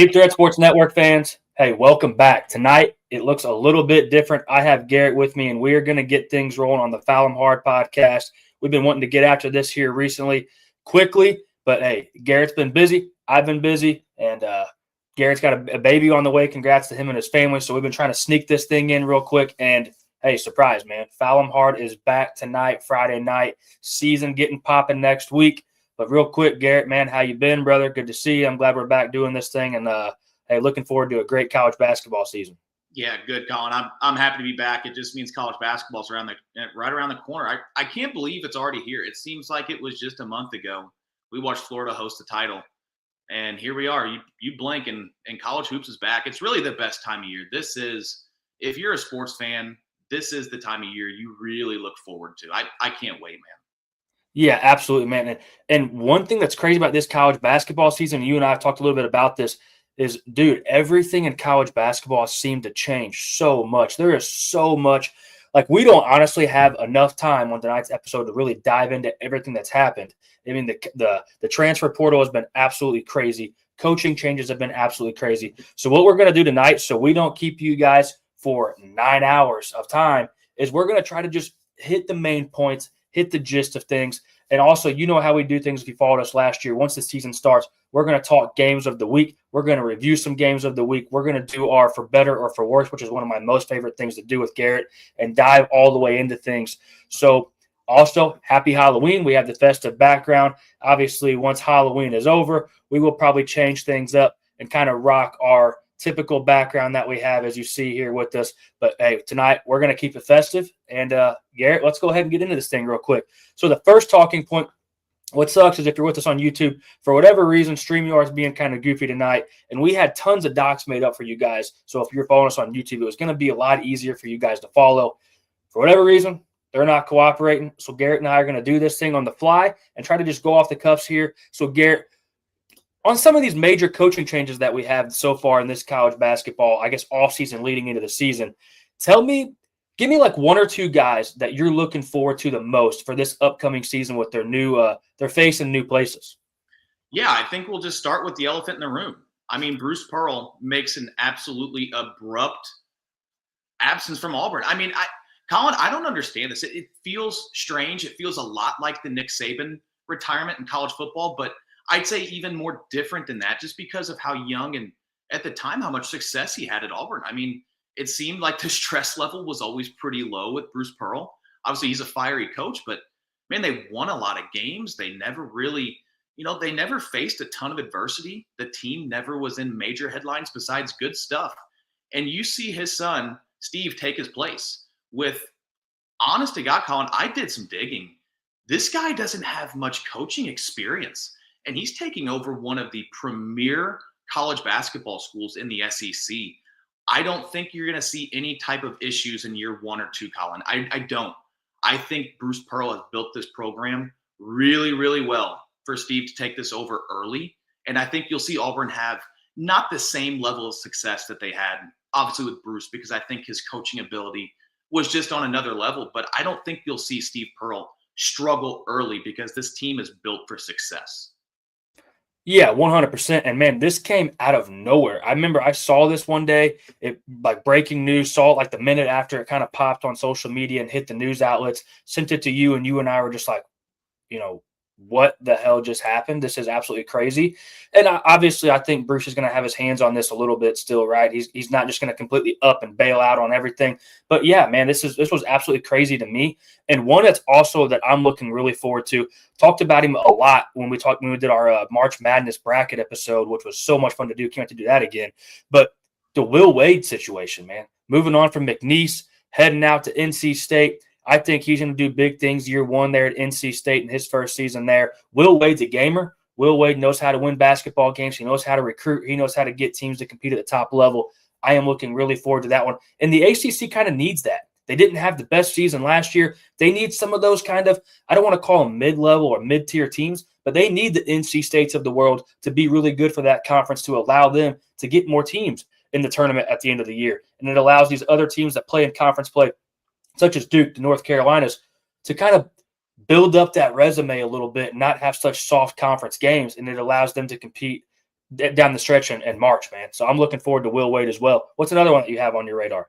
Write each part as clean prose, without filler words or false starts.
Deep Threat Sports Network fans, hey, welcome back. Tonight, it looks a little bit different. I have Garrett with me, and we are going to get things rolling on the Foul 'em Hard podcast. We've been wanting to get after this here recently, quickly, but hey, Garrett's been busy. I've been busy, and Garrett's got a baby on the way. Congrats to him and his family. So we've been trying to sneak this thing in real quick, and hey, surprise, man. Foul 'em Hard is back tonight, Friday night. Season getting popping next week. But real quick, Garrett, man, how you been, brother? Good to see you. I'm glad we're back doing this thing, and hey, looking forward to a great college basketball season. Yeah, good, Colin. I'm happy to be back. It just means college basketball's right around the corner. I can't believe it's already here. It seems like it was just a month ago. We watched Florida host the title, and here we are. You blink, and college hoops is back. It's really the best time of year. This is, if you're a sports fan, this is the time of year you really look forward to. I can't wait, man. Yeah, absolutely, man. And one thing that's crazy about this college basketball season, you and I have talked a little bit about this, is, dude, everything in college basketball seemed to change so much. There is so much. Like, we don't honestly have enough time on tonight's episode to really dive into everything that's happened. I mean, the transfer portal has been absolutely crazy. Coaching changes have been absolutely crazy. So what we're going to do tonight, so we don't keep you guys for 9 hours of time, is we're going to try to just hit the main points, hit the gist of things. And also, you know how we do things if you followed us last year. Once the season starts, we're going to talk games of the week. We're going to review some games of the week. We're going to do our for better or for worse, which is one of my most favorite things to do with Garrett, and dive all the way into things. So also, happy Halloween. We have the festive background. Obviously, once Halloween is over, we will probably change things up and kind of rock our typical background that we have, as you see here with us. But hey, tonight we're going to keep it festive. And Garrett, let's go ahead and get into this thing real quick. So the first talking point, what sucks is if you're with us on YouTube, for whatever reason, StreamYard's being kind of goofy tonight, and we had tons of docs made up for you guys. So if you're following us on YouTube, it was going to be a lot easier for you guys to follow. For whatever reason, they're not cooperating. So Garrett and I are going to do this thing on the fly and try to just go off the cuffs here. So Garrett, on some of these major coaching changes that we have so far in this college basketball, I guess off season leading into the season, give me like one or two guys that you're looking forward to the most for this upcoming season with their new, they're facing new places. Yeah, I think we'll just start with the elephant in the room. I mean, Bruce Pearl makes an absolutely abrupt absence from Auburn. I mean, Colin, I don't understand this. It feels strange. It feels a lot like the Nick Saban retirement in college football, but I'd say even more different than that, just because of how young and at the time how much success he had at Auburn. I mean, it seemed like the stress level was always pretty low with Bruce Pearl. Obviously, he's a fiery coach, but man, they won a lot of games. They never really, they never faced a ton of adversity. The team never was in major headlines besides good stuff. And you see his son, Steve, take his place with, honest to God, Colin, I did some digging. This guy doesn't have much coaching experience. And he's taking over one of the premier college basketball schools in the SEC. I don't think you're going to see any type of issues in year 1 or 2, Colin. I don't. I think Bruce Pearl has built this program really, really well for Steve to take this over early. And I think you'll see Auburn have not the same level of success that they had, obviously, with Bruce, because I think his coaching ability was just on another level. But I don't think you'll see Steve Pearl struggle early because this team is built for success. Yeah, 100%. And man, this came out of nowhere. I remember I saw this one day, it like breaking news, saw it like the minute after it kind of popped on social media and hit the news outlets, sent it to you, and you and I were just like, what the hell just happened? This is absolutely crazy. And obviously, I think Bruce is going to have his hands on this a little bit still, right? He's not just going to completely up and bail out on everything. But yeah, man, this was absolutely crazy to me. And one that's also that I'm looking really forward to. Talked about him a lot when we did our March Madness bracket episode, which was so much fun to do. Can't wait to do that again. But the Will Wade situation, man, moving on from McNeese, heading out to NC State. I think he's going to do big things year 1 there at NC State in his first season there. Will Wade's a gamer. Will Wade knows how to win basketball games. He knows how to recruit. He knows how to get teams to compete at the top level. I am looking really forward to that one. And the ACC kind of needs that. They didn't have the best season last year. They need some of those kind of, I don't want to call them mid-level or mid-tier teams, but they need the NC States of the world to be really good for that conference to allow them to get more teams in the tournament at the end of the year. And it allows these other teams that play in conference play, such as Duke, the North Carolinas, to kind of build up that resume a little bit and not have such soft conference games, and it allows them to compete down the stretch in March, man. So I'm looking forward to Will Wade as well. What's another one that you have on your radar?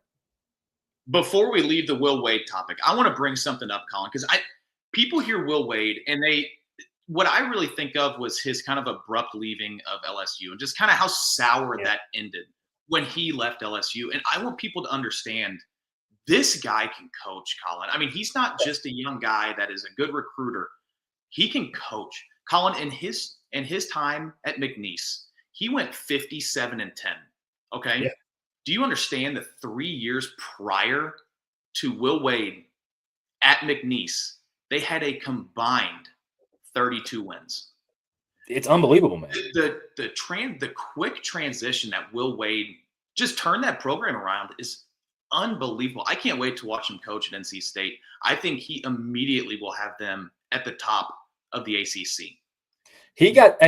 Before we leave the Will Wade topic, I want to bring something up, Colin, because people hear Will Wade and what I really think of was his kind of abrupt leaving of LSU and just kind of how sour that ended when he left LSU. And I want people to understand this guy can coach, Colin. I mean, he's not just a young guy that is a good recruiter. He can coach. Colin, in his time at McNeese, he went 57-10. Okay. Yeah. Do you understand that 3 years prior to Will Wade at McNeese, they had a combined 32 wins? It's unbelievable, man. The quick transition that Will Wade just turned that program around is unbelievable. I can't wait to watch him coach at NC State. I think he immediately will have them at the top of the ACC. He got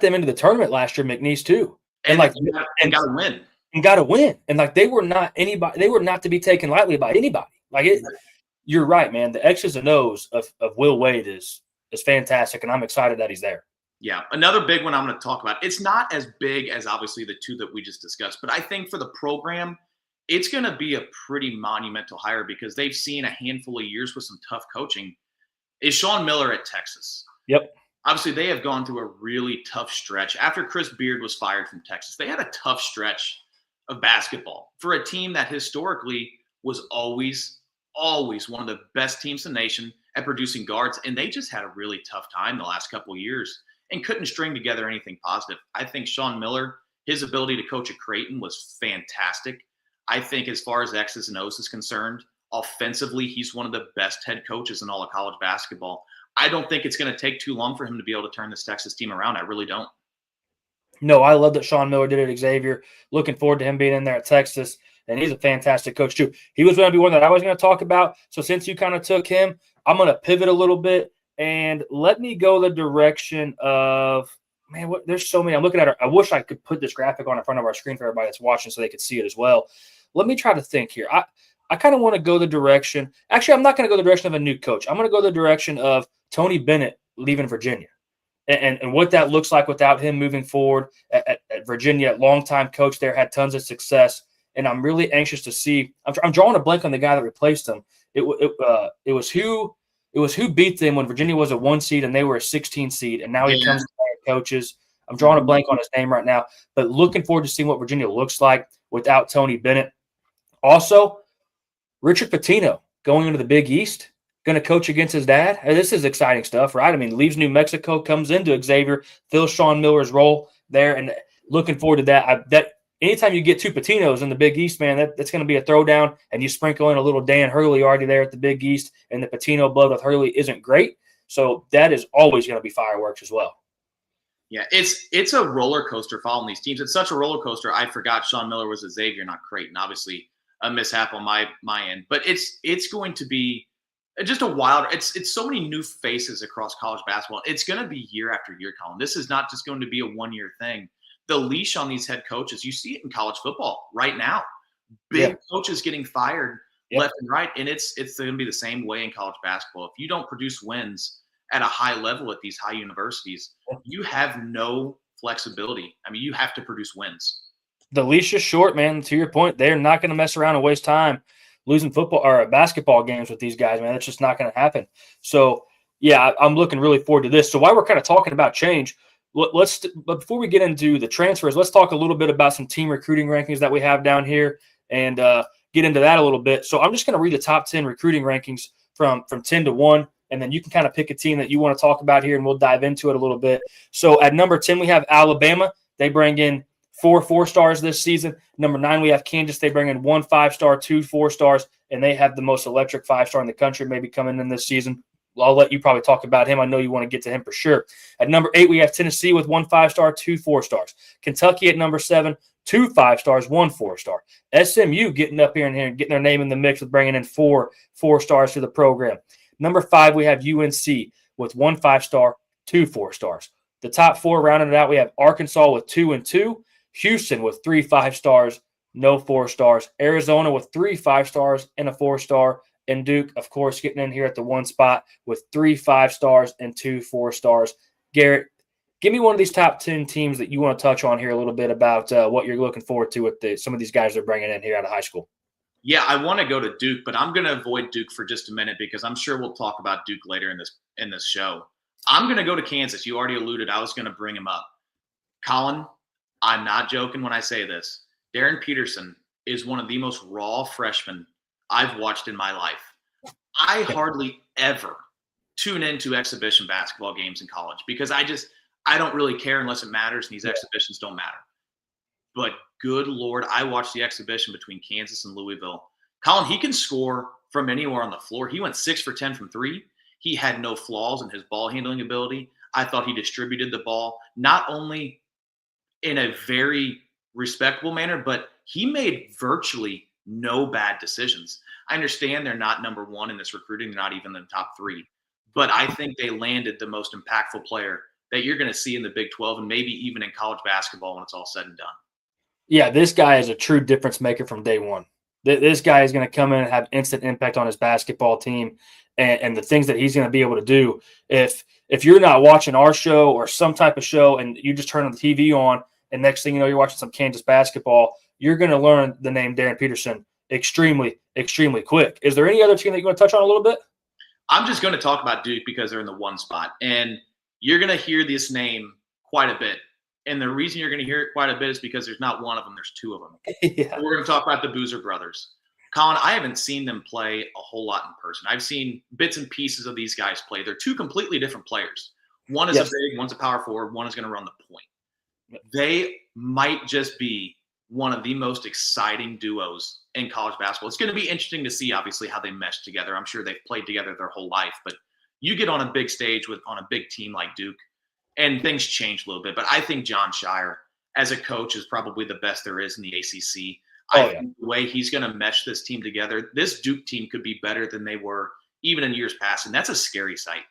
them into the tournament last year, McNeese too, and got to win. And got to win. And like they were not to be taken lightly by anybody. Like you're right, man. The X's and O's of Will Wade is fantastic, and I'm excited that he's there. Yeah. Another big one I'm going to talk about. It's not as big as obviously the two that we just discussed, but I think for the program, it's going to be a pretty monumental hire because they've seen a handful of years with some tough coaching. Is Sean Miller at Texas? Yep. Obviously, they have gone through a really tough stretch. After Chris Beard was fired from Texas, they had a tough stretch of basketball for a team that historically was always one of the best teams in the nation at producing guards. And they just had a really tough time the last couple of years and couldn't string together anything positive. I think Sean Miller, his ability to coach at Creighton was fantastic. I think as far as X's and O's is concerned, offensively, he's one of the best head coaches in all of college basketball. I don't think it's going to take too long for him to be able to turn this Texas team around. I really don't. No, I love that Sean Miller did it at Xavier. Looking forward to him being in there at Texas. And he's a fantastic coach too. He was going to be one that I was going to talk about. So since you kind of took him, I'm going to pivot a little bit and let me go the direction of, man, there's so many. I'm looking at it. I wish I could put this graphic on in front of our screen for everybody that's watching so they could see it as well. Let me try to think here. I kind of want to go the direction. Actually, I'm not going to go the direction of a new coach. I'm going to go the direction of Tony Bennett leaving Virginia and what that looks like without him moving forward at Virginia. Longtime coach there, had tons of success. And I'm really anxious to see. I'm drawing a blank on the guy that replaced him. It was who beat them when Virginia was a 1 seed and they were a 16 seed, and now he comes to coaches. I'm drawing a blank on his name right now, but looking forward to seeing what Virginia looks like without Tony Bennett. Also, Richard Pitino going into the Big East, going to coach against his dad. Hey, this is exciting stuff, right? I mean, leaves New Mexico, comes into Xavier, fills Sean Miller's role there, and looking forward to that. Anytime you get two Patinos in the Big East, man, that's going to be a throwdown, and you sprinkle in a little Dan Hurley already there at the Big East, and the Pitino blood with Hurley isn't great. So that is always going to be fireworks as well. Yeah, it's a roller coaster following these teams. It's such a roller coaster. I forgot Sean Miller was at Xavier, not Creighton. Obviously, a mishap on my end, but it's going to be just a wild. It's so many new faces across college basketball. It's going to be year after year, Colin. This is not just going to be a 1 year thing. The leash on these head coaches, you see it in college football right now. Big coaches getting fired left and right, and it's going to be the same way in college basketball. If you don't produce wins at a high level at these high universities, you have no flexibility. I mean, you have to produce wins. The leash is short, man. To your point, they're not going to mess around and waste time losing football or basketball games with these guys, man. That's just not going to happen. So, yeah, I'm looking really forward to this. So while we're kind of talking about change, but before we get into the transfers, let's talk a little bit about some team recruiting rankings that we have down here and get into that a little bit. So I'm just going to read the top 10 recruiting rankings from 10 to 1, and then you can kind of pick a team that you want to talk about here, and we'll dive into it a little bit. So at number 10, we have Alabama. They bring in 4 4-stars this season. Number 9, we have Kansas. They bring in 1 5-star, 2 4-stars, and they have the most electric 5-star in the country maybe coming in this season. I'll let you probably talk about him. I know you want to get to him for sure. At number 8, we have Tennessee with 1 5-star, 2 4-stars. Kentucky at number 7, 2 5-stars, 1 4-star. SMU getting up here and getting their name in the mix with bringing in 4 4-stars to the program. Number 5, we have UNC with 1 5-star, 2 4-stars. The top 4 rounding it out, we have Arkansas with 2 and 2, Houston with 3 5-stars, no 4-stars, Arizona with 3 5-stars and a 4-star, and Duke, of course, getting in here at the 1 spot with 3 5-stars and 2 4-stars. Garrett, Give me one of these top 10 teams that you want to touch on here a little bit about what you're looking forward to with some of these guys they're bringing in here out of high school. Yeah, I want to go to Duke, but I'm going to avoid Duke for just a minute because I'm sure we'll talk about Duke later in this show. I'm going to go to Kansas. You already alluded. I was going to bring him up. Colin, I'm not joking when I say this. Darren Peterson is one of the most raw freshmen I've watched in my life. I hardly ever tune into exhibition basketball games in college because I don't really care unless it matters, and these exhibitions don't matter. But good Lord, I watched the exhibition between Kansas and Louisville. Colin, he can score from anywhere on the floor. He went 6 for 10 from 3. He had no flaws in his ball handling ability. I thought he distributed the ball not only in a very respectable manner, but he made virtually no bad decisions. I understand they're not number one in this recruiting. They're not even in the top 3. But I think they landed the most impactful player that you're going to see in the Big 12 and maybe even in college basketball when it's all said and done. Yeah, this guy is a true difference maker from day one. This guy is going to come in and have instant impact on his basketball team and the things that he's going to be able to do. If you're not watching our show or some type of show and you just turn the TV on and next thing you know, you're watching some Kansas basketball, you're going to learn the name Darren Peterson extremely, extremely quick. Is there any other team that you want to touch on a little bit? I'm just going to talk about Duke because they're in the one spot. And you're going to hear this name quite a bit. And the reason you're going to hear it quite a bit is because there's not one of them, there's 2 of them. Yeah. So we're going to talk about the Boozer brothers. Colin, I haven't seen them play a whole lot in person. I've seen bits and pieces of these guys play. They're 2 completely different players. One is a big, one's a power forward, one is going to run the point. Yep. They might just be one of the most exciting duos in college basketball. It's going to be interesting to see, obviously, how they mesh together. I'm sure they've played together their whole life, but you get on a big stage on a big team like Duke, and things change a little bit. But I think Jon Scheyer, as a coach, is probably the best there is in the ACC. I think the way he's going to mesh this team together, this Duke team could be better than they were even in years past, and that's a scary sight.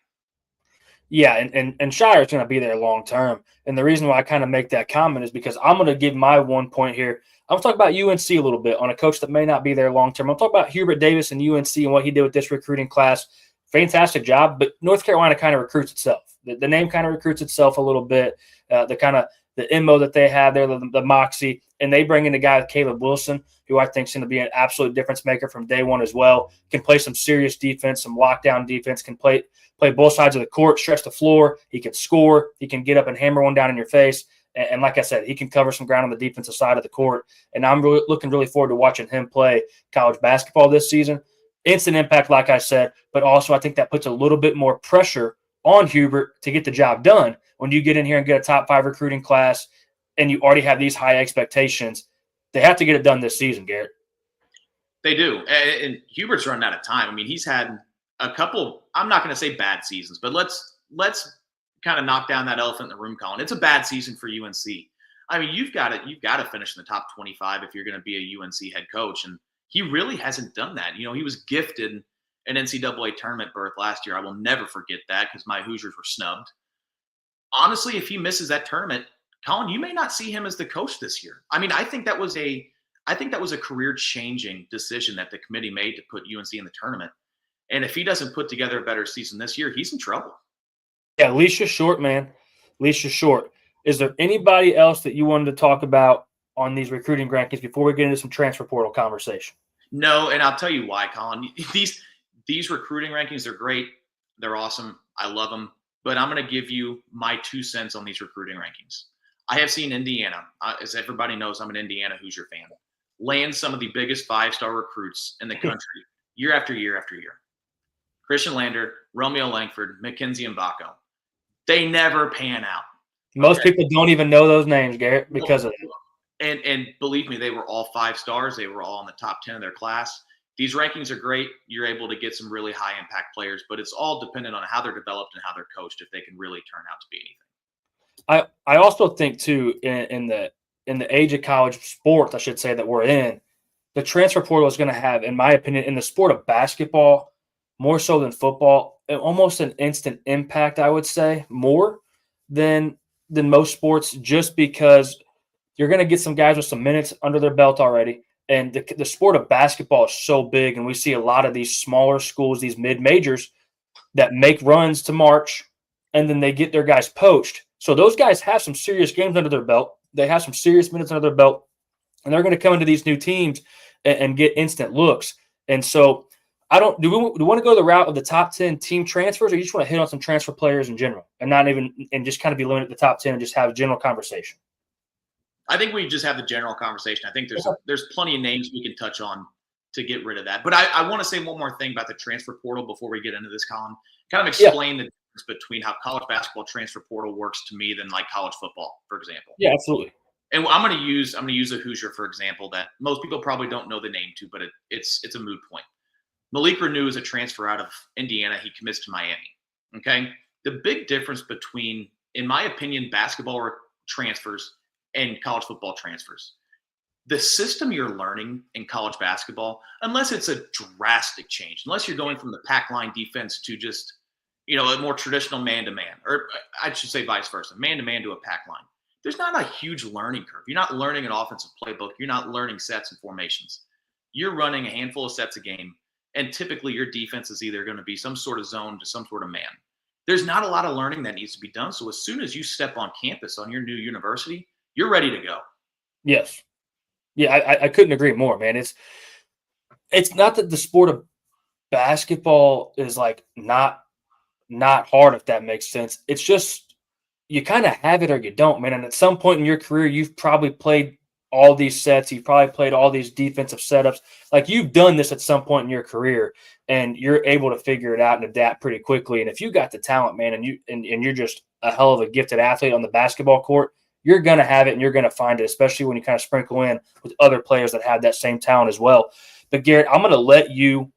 Yeah, and Sheyer's going to be there long term. And the reason why I kind of make that comment is because I'm going to give my 1 point here. I'm going to talk about UNC a little bit on a coach that may not be there long term. I'll talk about Hubert Davis and UNC and what he did with this recruiting class. Fantastic job, but North Carolina kind of recruits itself. The name kind of recruits itself a little bit. The MO that they have there, the moxie, and they bring in a guy like Caleb Wilson, who I think is going to be an absolute difference maker from day one as well. Can play some serious defense, some lockdown defense. Can play both sides of the court, stretch the floor. He can score. He can get up and hammer one down in your face. And like I said, he can cover some ground on the defensive side of the court. And I'm looking really forward to watching him play college basketball this season. Instant impact, like I said, but also I think that puts a little bit more pressure on Hubert to get the job done. When you get in here and get a top 5 recruiting class and you already have these high expectations, they have to get it done this season, Garrett. They do. And Hubert's running out of time. I mean, he's had a couple, I'm not going to say bad seasons, but let's kind of knock down that elephant in the room, Colin. It's a bad season for UNC. I mean, you've got to finish in the top 25 if you're going to be a UNC head coach. And he really hasn't done that. You know, he was gifted an NCAA tournament berth last year. I will never forget that because my Hoosiers were snubbed. Honestly, if he misses that tournament, Colin, you may not see him as the coach this year. I mean, I think that was a career-changing decision that the committee made to put UNC in the tournament. And if he doesn't put together a better season this year, he's in trouble. Yeah, Alicia Short, man. Alicia Short. Is there anybody else that you wanted to talk about on these recruiting rankings before we get into some transfer portal conversation? No, and I'll tell you why, Colin. These recruiting rankings are great. They're awesome. I love them. But I'm going to give you my 2 cents on these recruiting rankings. I have seen Indiana, as everybody knows, I'm an Indiana Hoosier fan, land some of the biggest 5-star recruits in the country year after year after year. Christian Lander, Romeo Langford, Mackenzie Mbako. They never pan out. Most people don't even know those names, Garrett, because of it. And believe me, they were all 5 stars. They were all in the top 10 of their class. These rankings are great. You're able to get some really high impact players, but it's all dependent on how they're developed and how they're coached if they can really turn out to be anything. I also think too in the age of college sports, I should say, that we're in, the transfer portal is going to have, in my opinion, in the sport of basketball, more so than football, almost an instant impact, I would say, more than most sports, just because you're going to get some guys with some minutes under their belt already. And the sport of basketball is so big, and we see a lot of these smaller schools, these mid-majors, that make runs to March, and then they get their guys poached, So those guys have some serious games under their belt. They have some serious minutes under their belt, and they're going to come into these new teams and get instant looks. And so I don't do we want to go the route of the top 10 team transfers, or you just want to hit on some transfer players in general and just kind of be limited to the top 10 and just have a general conversation? I think we just have the general conversation. I think there's plenty of names we can touch on to get rid of that. But I want to say one more thing about the transfer portal before we get into this, Colin. Kind of explain the difference between how college basketball transfer portal works to me than like college football, for example. Yeah, absolutely. And I'm going to use a Hoosier, for example, that most people probably don't know the name to, but it's a moot point. Malik Reneau is a transfer out of Indiana. He commits to Miami. Okay. The big difference between, in my opinion, basketball transfers and college football transfers. The system you're learning in college basketball, unless it's a drastic change, unless you're going from the pack line defense to just, a more traditional man-to-man, or I should say vice versa, man-to-man to a pack line. There's not a huge learning curve. You're not learning an offensive playbook. You're not learning sets and formations. You're running a handful of sets a game, and typically your defense is either going to be some sort of zone to some sort of man. There's not a lot of learning that needs to be done. So as soon as you step on campus on your new university, you're ready to go. Yes. Yeah, I couldn't agree more, man. It's not that the sport of basketball is like not hard, if that makes sense. It's just you kind of have it or you don't, man. And at some point in your career, you've probably played all these sets. You've probably played all these defensive setups. Like you've done this at some point in your career, and you're able to figure it out and adapt pretty quickly. And if you got the talent, man, and you're just a hell of a gifted athlete on the basketball court, you're going to have it and you're going to find it, especially when you kind of sprinkle in with other players that have that same talent as well. But Garrett, I'm going to let you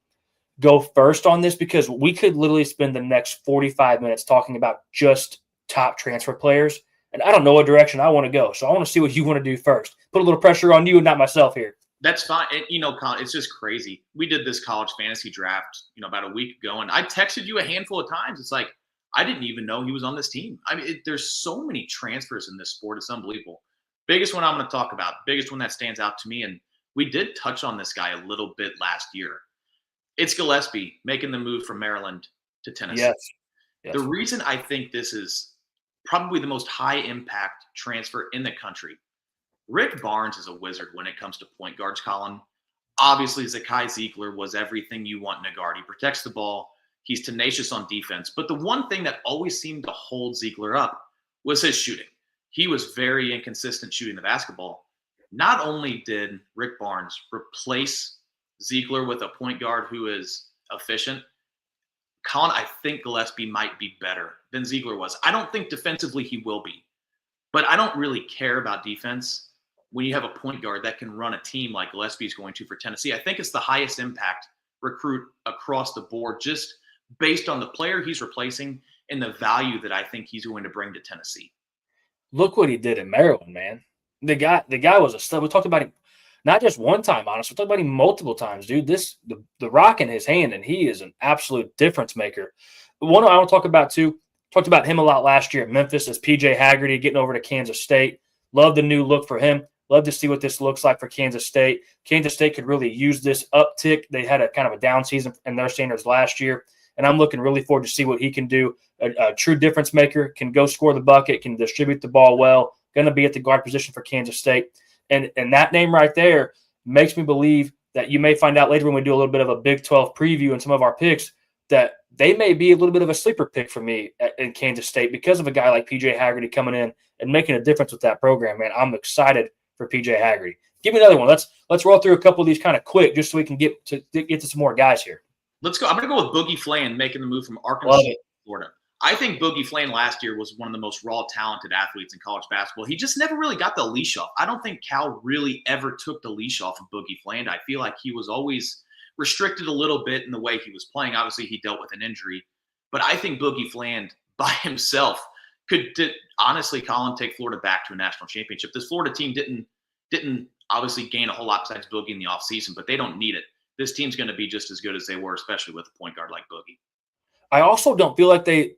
go first on this because we could literally spend the next 45 minutes talking about just top transfer players. And I don't know what direction I want to go. So I want to see what you want to do first. Put a little pressure on you and not myself here. That's fine. And, Colin, it's just crazy. We did this college fantasy draft, about a week ago, and I texted you a handful of times. It's like, I didn't even know he was on this team. I mean, there's so many transfers in this sport. It's unbelievable. Biggest one I'm going to talk about, biggest one that stands out to me, and we did touch on this guy a little bit last year. It's Gillespie making the move from Maryland to Tennessee. Yes. The reason I think this is probably the most high-impact transfer in the country, Rick Barnes is a wizard when it comes to point guards, Colin. Obviously, Zakai Ziegler was everything you want in a guard. He protects the ball. He's tenacious on defense. But the one thing that always seemed to hold Ziegler up was his shooting. He was very inconsistent shooting the basketball. Not only did Rick Barnes replace Ziegler with a point guard who is efficient, Colin, I think Gillespie might be better than Ziegler was. I don't think defensively he will be. But I don't really care about defense when you have a point guard that can run a team like Gillespie is going to for Tennessee. I think it's the highest impact recruit across the board, just based on the player he's replacing and the value that I think he's going to bring to Tennessee. Look what he did in Maryland, man. The guy was a stud. We talked about him not just one time, honestly. We talked about him multiple times, dude. The rock in his hand, and he is an absolute difference maker. One I want to talk about too. Talked about him a lot last year at Memphis as PJ Haggerty getting over to Kansas State. Love the new look for him. Love to see what this looks like for Kansas State. Kansas State could really use this uptick. They had a kind of a down season in their standards last year, and I'm looking really forward to see what he can do. A true difference maker, can go score the bucket, can distribute the ball well, going to be at the guard position for Kansas State. And that name right there makes me believe that you may find out later when we do a little bit of a Big 12 preview and some of our picks that they may be a little bit of a sleeper pick for me in Kansas State because of a guy like PJ Haggerty coming in and making a difference with that program, man. I'm excited for PJ Haggerty. Give me another one. Let's roll through a couple of these kind of quick just so we can get to some more guys here. Let's go. I'm going to go with Boogie Flan making the move from Arkansas to Florida. I think Boogie Flan last year was one of the most raw, talented athletes in college basketball. He just never really got the leash off. I don't think Cal really ever took the leash off of Boogie Flan. I feel like he was always restricted a little bit in the way he was playing. Obviously, he dealt with an injury. But I think Boogie Flan by himself could honestly, Colin, take Florida back to a national championship. This Florida team didn't obviously gain a whole lot besides Boogie in the offseason, but they don't need it. This team's going to be just as good as they were, especially with a point guard like Boogie. I also don't feel like they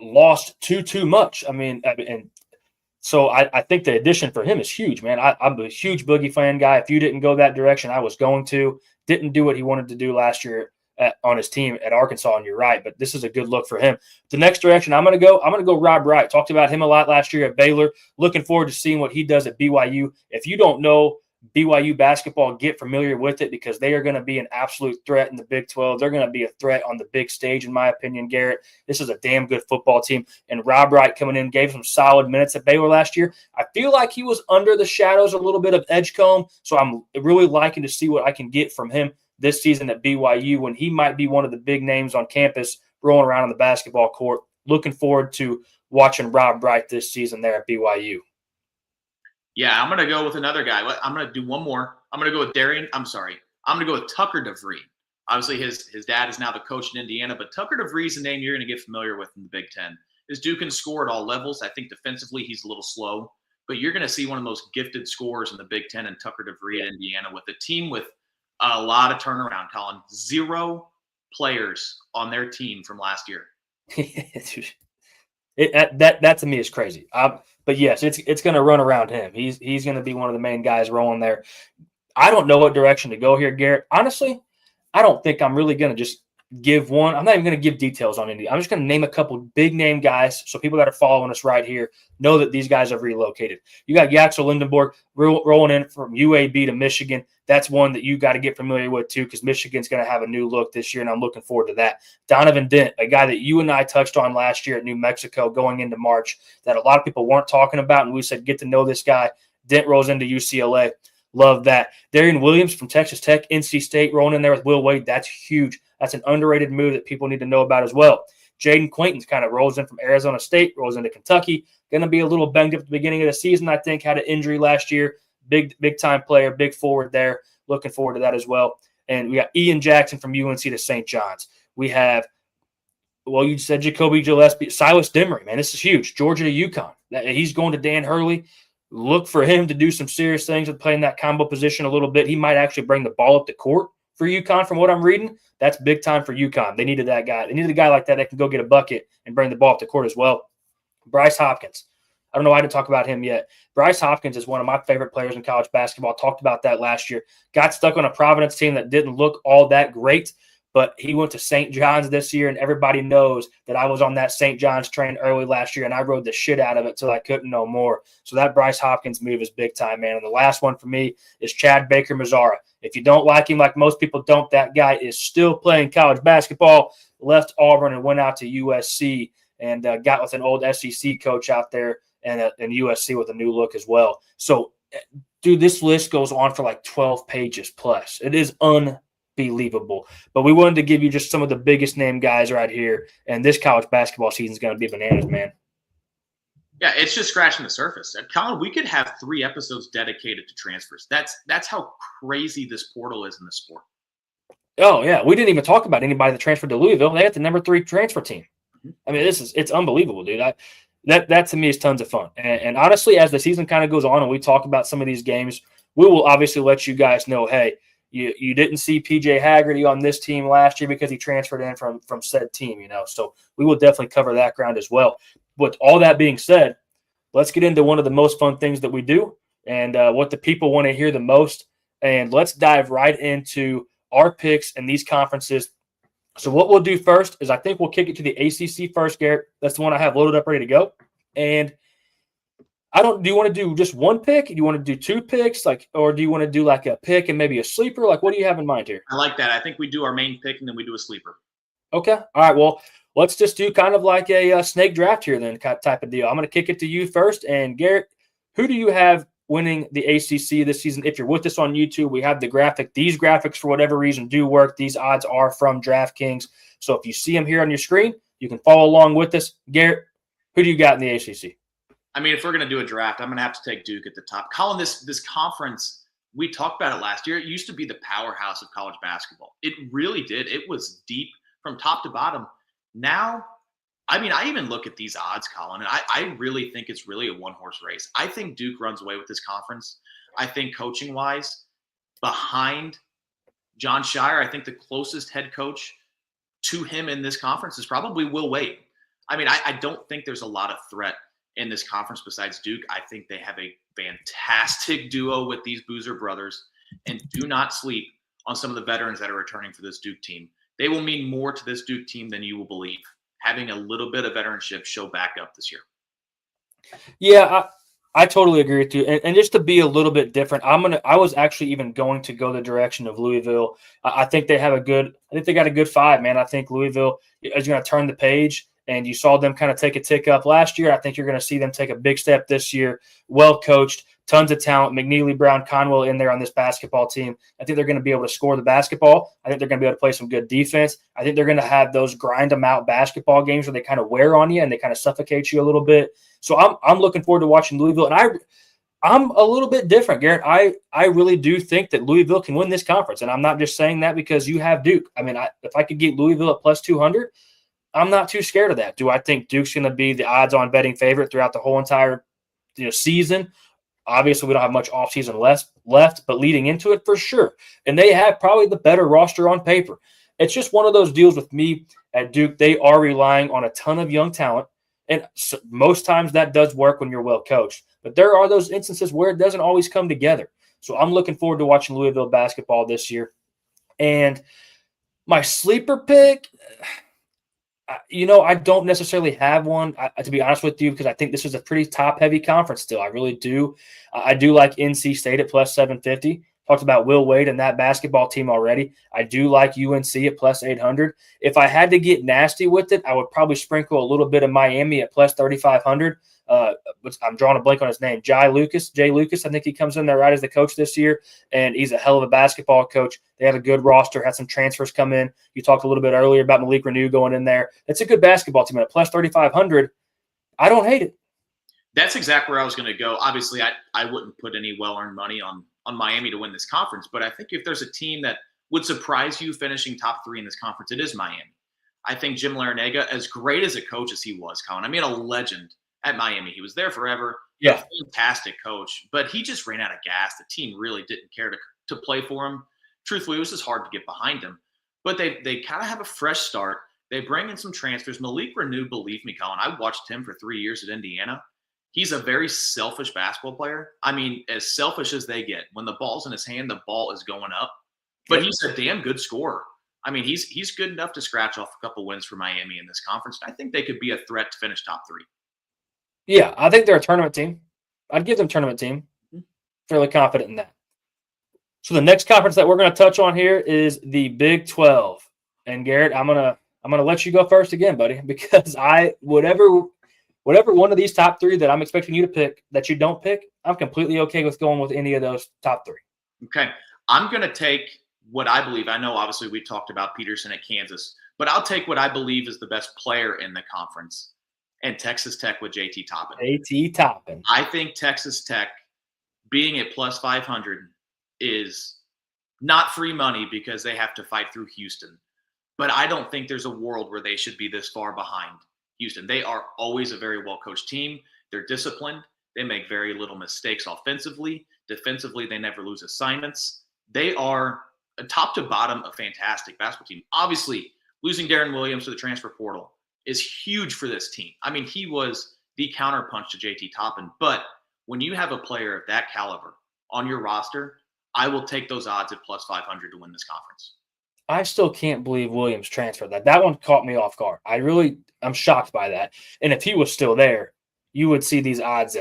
lost too much. I mean, and so I think the addition for him is huge, man. I'm a huge Boogie fan guy. If you didn't go that direction, I was going to. Didn't do what he wanted to do last year on his team at Arkansas, and you're right. But this is a good look for him. The next direction I'm going to go Rob Wright. Talked about him a lot last year at Baylor. Looking forward to seeing what he does at BYU. If you don't know BYU basketball, get familiar with it because they are going to be an absolute threat in the Big 12. They're going to be a threat on the big stage, in my opinion, Garrett. This is a damn good football team. And Rob Wright coming in gave some solid minutes at Baylor last year. I feel like he was under the shadows a little bit of Edgecombe, so I'm really liking to see what I can get from him this season at BYU when he might be one of the big names on campus rolling around on the basketball court. Looking forward to watching Rob Wright this season there at BYU. Yeah, I'm going to go with another guy. I'm going to do one more. I'm going to go with I'm going to go with Tucker DeVries. Obviously, his dad is now the coach in Indiana, but Tucker DeVries is a name you're going to get familiar with in the Big Ten. This dude can score at all levels. I think defensively he's a little slow, but you're going to see one of the most gifted scorers in the Big Ten in Tucker DeVries at Indiana with a team with a lot of turnaround, Colin. 0 players on their team from last year. That to me is crazy. But yes, it's going to run around him. He's going to be one of the main guys rolling there. I don't know what direction to go here, Garrett. Honestly, I don't think I'm really going to just give one. I'm not even going to give details on Indy. I'm just going to name a couple big name guys so people that are following us right here know that these guys have relocated. You got Yaxel Lindenborg rolling in from UAB to Michigan. That's one that you got to get familiar with too because Michigan's going to have a new look this year, and I'm looking forward to that. Donovan Dent, a guy that you and I touched on last year at New Mexico going into March that a lot of people weren't talking about, and we said get to know this guy. Dent rolls into UCLA. Love that. Darian Williams from Texas Tech, NC State rolling in there with Will Wade. That's huge. That's an underrated move that people need to know about as well. Jaden Quaintance kind of rolls in from Arizona State, rolls into Kentucky. Going to be a little banged up at the beginning of the season, I think. Had an injury last year. Big time player, big forward there. Looking forward to that as well. And we got Ian Jackson from UNC to St. John's. We have, well, you said Jacoby Gillespie. Silas Demery, man. This is huge. Georgia to UConn. He's going to Dan Hurley. Look for him to do some serious things with playing that combo position a little bit. He might actually bring the ball up the court for UConn from what I'm reading. That's big time for UConn. They needed that guy. They needed a guy like that can go get a bucket and bring the ball up the court as well. Bryce Hopkins. I don't know why I didn't talk about him yet. Bryce Hopkins is one of my favorite players in college basketball. Talked about that last year. Got stuck on a Providence team that didn't look all that great, but he went to St. John's this year, and everybody knows that I was on that St. John's train early last year, and I rode the shit out of it till I couldn't no more. So that Bryce Hopkins move is big time, man. And the last one for me is Chad Baker-Mazara. If you don't like him like most people don't, that guy is still playing college basketball, left Auburn and went out to USC and got with an old SEC coach out there and USC with a new look as well. So, dude, this list goes on for like 12 pages plus. It is unbelievable. But we wanted to give you just some of the biggest name guys right here. And this college basketball season is going to be bananas, man. Yeah, it's just scratching the surface. Colin, we could have 3 episodes dedicated to transfers. That's how crazy this portal is in the sport. Oh, yeah. We didn't even talk about anybody that transferred to Louisville. They got the number 3 transfer team. I mean, it's unbelievable, dude. That to me is tons of fun. And honestly, as the season kind of goes on and we talk about some of these games, we will obviously let you guys know, hey, you didn't see PJ Haggerty on this team last year because he transferred in from said team, you know. So we will definitely cover that ground as well. With all that being said, let's get into one of the most fun things that we do and what the people want to hear the most. And let's dive right into our picks in these conferences. So what we'll do first is I think we'll kick it to the ACC first, Garrett. That's the one I have loaded up ready to go. And do you want to do just one pick? Do you want to do 2 picks? Or do you want to do like a pick and maybe a sleeper? Like, what do you have in mind here? I like that. I think we do our main pick and then we do a sleeper. Okay. All right. Well, let's just do kind of like a snake draft here then type of deal. I'm going to kick it to you first. And Garrett, who do you have winning the ACC this season? If you're with us on YouTube, we have the graphic. These graphics, for whatever reason, do work. These odds are from DraftKings. So if you see them here on your screen, you can follow along with us. Garrett, who do you got in the ACC? I mean, if we're going to do a draft, I'm going to have to take Duke at the top. Colin, this conference, we talked about it last year. It used to be the powerhouse of college basketball. It really did. It was deep from top to bottom. Now, I mean, I even look at these odds, Colin, and I really think it's really a one-horse race. I think Duke runs away with this conference. I think coaching-wise, behind Jon Scheyer, I think the closest head coach to him in this conference is probably Will Wade. I mean, I don't think there's a lot of threat in this conference besides Duke. I think they have a fantastic duo with these Boozer brothers, and do not sleep on some of the veterans that are returning for this Duke team. they will mean more to this Duke team than you will believe, having a little bit of veteranship show back up this year. Yeah, I totally agree with you. And just to be a little bit different, I was actually even going to go the direction of Louisville. I think they got a good 5, man. I think Louisville is going to turn the page, and you saw them kind of take a tick up last year. I think you're going to see them take a big step this year. Well coached, tons of talent. McNeely, Brown, Conwell in there on this basketball team. I think they're going to be able to score the basketball. I think they're going to be able to play some good defense. I think they're going to have those grind them out basketball games where they kind of wear on you and they kind of suffocate you a little bit. So I'm looking forward to watching Louisville, and I'm a little bit different, Garrett. I really do think that Louisville can win this conference, and I'm not just saying that because you have Duke. I mean, if I could get Louisville at plus 200, I'm not too scared of that. Do I think Duke's going to be the odds-on betting favorite throughout the whole entire season? Obviously, we don't have much offseason left, but leading into it, for sure. And they have probably the better roster on paper. It's just one of those deals with me at Duke. They are relying on a ton of young talent. And so most times that does work when you're well coached. But there are those instances where it doesn't always come together. So I'm looking forward to watching Louisville basketball this year. And my sleeper pick, I don't necessarily have one, to be honest with you, because I think this is a pretty top-heavy conference still. I really do. I do like NC State at plus 750. Talked about Will Wade and that basketball team already. I do like UNC at plus 800. If I had to get nasty with it, I would probably sprinkle a little bit of Miami at plus 3,500. I'm drawing a blank on his name. Jay Lucas. I think he comes in there right as the coach this year, and he's a hell of a basketball coach. They have a good roster, had some transfers come in. You talked a little bit earlier about Malik Renew going in there. It's a good basketball team. At plus 3,500, I don't hate it. That's exactly where I was going to go. Obviously, I wouldn't put any well-earned money on Miami to win this conference, but I think if there's a team that would surprise you finishing top 3 in this conference, it is Miami. I think Jim Larinaga, as great as a coach as he was, Colin, I mean, a legend at Miami. He was there forever. Yeah. A fantastic coach, but he just ran out of gas. The team really didn't care to play for him. Truthfully, it was just hard to get behind him, but they kind of have a fresh start. They bring in some transfers. Malik Renew, believe me, Colin, I watched him for 3 years at Indiana. He's a very selfish basketball player. I mean, as selfish as they get. When the ball's in his hand, the ball is going up. But he's a damn good scorer. I mean, he's good enough to scratch off a couple wins for Miami in this conference. I think they could be a threat to finish top 3. Yeah, I think they're a tournament team. I'd give them tournament team. Fairly confident in that. So the next conference that we're going to touch on here is the Big 12. And Garrett, I'm gonna let you go first again, buddy, because whatever one of these top 3 that I'm expecting you to pick that you don't pick, I'm completely okay with going with any of those top 3. Okay. I'm going to take what I believe. I know, obviously, we talked about Peterson at Kansas, but I'll take what I believe is the best player in the conference, and Texas Tech with JT Toppin. JT Toppin. I think Texas Tech being at plus 500 is not free money because they have to fight through Houston. But I don't think there's a world where they should be this far behind Houston. They are always a very well-coached team. They're disciplined. They make very little mistakes offensively. Defensively, they never lose assignments. They are a top to bottom a fantastic basketball team. Obviously, losing Darren Williams to the transfer portal is huge for this team. I mean, he was the counterpunch to JT Toppin. But when you have a player of that caliber on your roster, I will take those odds at plus 500 to win this conference. I still can't believe Williams transferred. That one caught me off guard. I'm shocked by that. And if he was still there, you would see these odds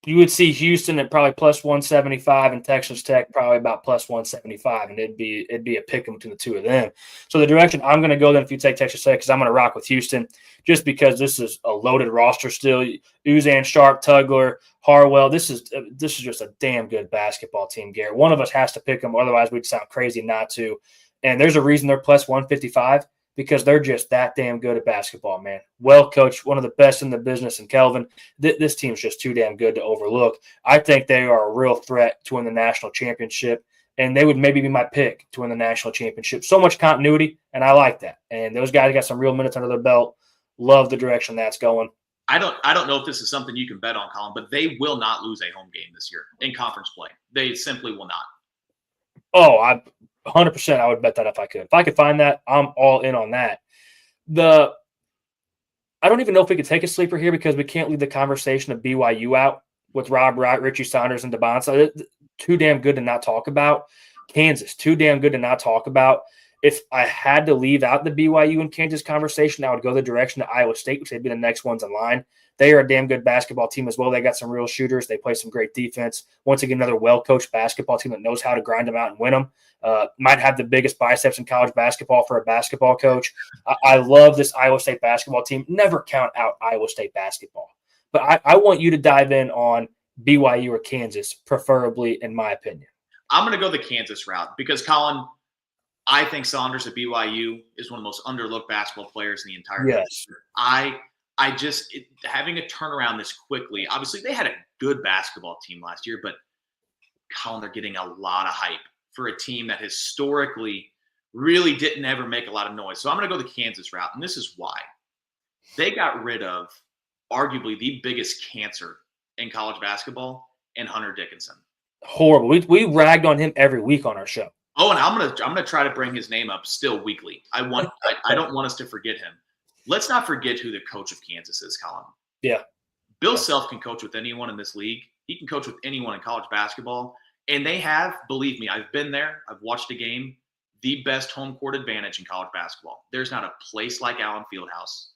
you would see Houston at probably plus 175 and Texas Tech probably about plus 175, and it'd be a pick 'em between the two of them. So the direction I'm going to go then, if you take Texas Tech, because I'm going to rock with Houston, just because this is a loaded roster still. Uzan, Sharp, Tugler, Harwell. This is just a damn good basketball team, Garrett. One of us has to pick them, otherwise we'd sound crazy not to. And there's a reason they're plus 155. Because they're just that damn good at basketball, man. Well coached, one of the best in the business. And Kelvin, this team's just too damn good to overlook. I think they are a real threat to win the national championship, and they would maybe be my pick to win the national championship. So much continuity, and I like that. And those guys got some real minutes under their belt. Love the direction that's going. I don't know if this is something you can bet on, Colin, but they will not lose a home game this year in conference play. They simply will not. Oh, 100%, I would bet that if I could. If I could find that, I'm all in on that. I don't even know if we could take a sleeper here because we can't leave the conversation of BYU out with Rob Wright, Richie Saunders, and DeBonsa. Too damn good to not talk about. Kansas, too damn good to not talk about. if I had to leave out the BYU and Kansas conversation, I would go the direction of Iowa State, which they'd be the next ones in line. They are a damn good basketball team as well. They got some real shooters. They play some great defense. Once again, another well-coached basketball team that knows how to grind them out and win them. Might have the biggest biceps in college basketball for a basketball coach. I love this Iowa State basketball team. Never count out Iowa State basketball. But I want you to dive in on BYU or Kansas, preferably, in my opinion. I'm going to go the Kansas route because, Colin, I think Saunders at BYU is one of the most underlooked basketball players in the entire country. Having a turnaround this quickly, obviously they had a good basketball team last year, but Colin, they're getting a lot of hype for a team that historically really didn't ever make a lot of noise. So I'm going to go the Kansas route, and this is why. They got rid of arguably the biggest cancer in college basketball in Hunter Dickinson. Horrible. We ragged on him every week on our show. Oh, and I'm gonna try to bring his name up still weekly. I don't want us to forget him. Let's not forget who the coach of Kansas is, Colin. Yeah. Bill Self can coach with anyone in this league. He can coach with anyone in college basketball. And they have, believe me, I've been there. I've watched a game, the best home court advantage in college basketball. There's not a place like Allen Fieldhouse.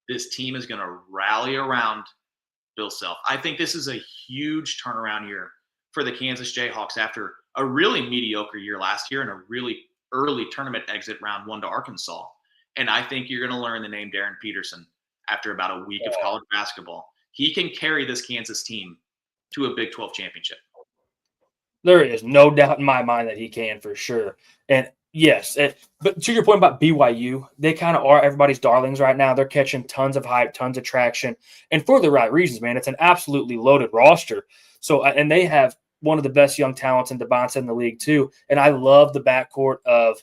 This team is going to rally around Bill Self. I think this is a huge turnaround year for the Kansas Jayhawks after a really mediocre year last year and a really early tournament exit round 1 to Arkansas. And I think you're going to learn the name Darren Peterson after about a week of college basketball. He can carry this Kansas team to a Big 12 championship. There is no doubt in my mind that he can for sure. And yes, but to your point about BYU, they kind of are everybody's darlings right now. They're catching tons of hype, tons of traction, and for the right reasons, man. It's an absolutely loaded roster. So, and they have one of the best young talents in Devonta in the league too. And I love the backcourt of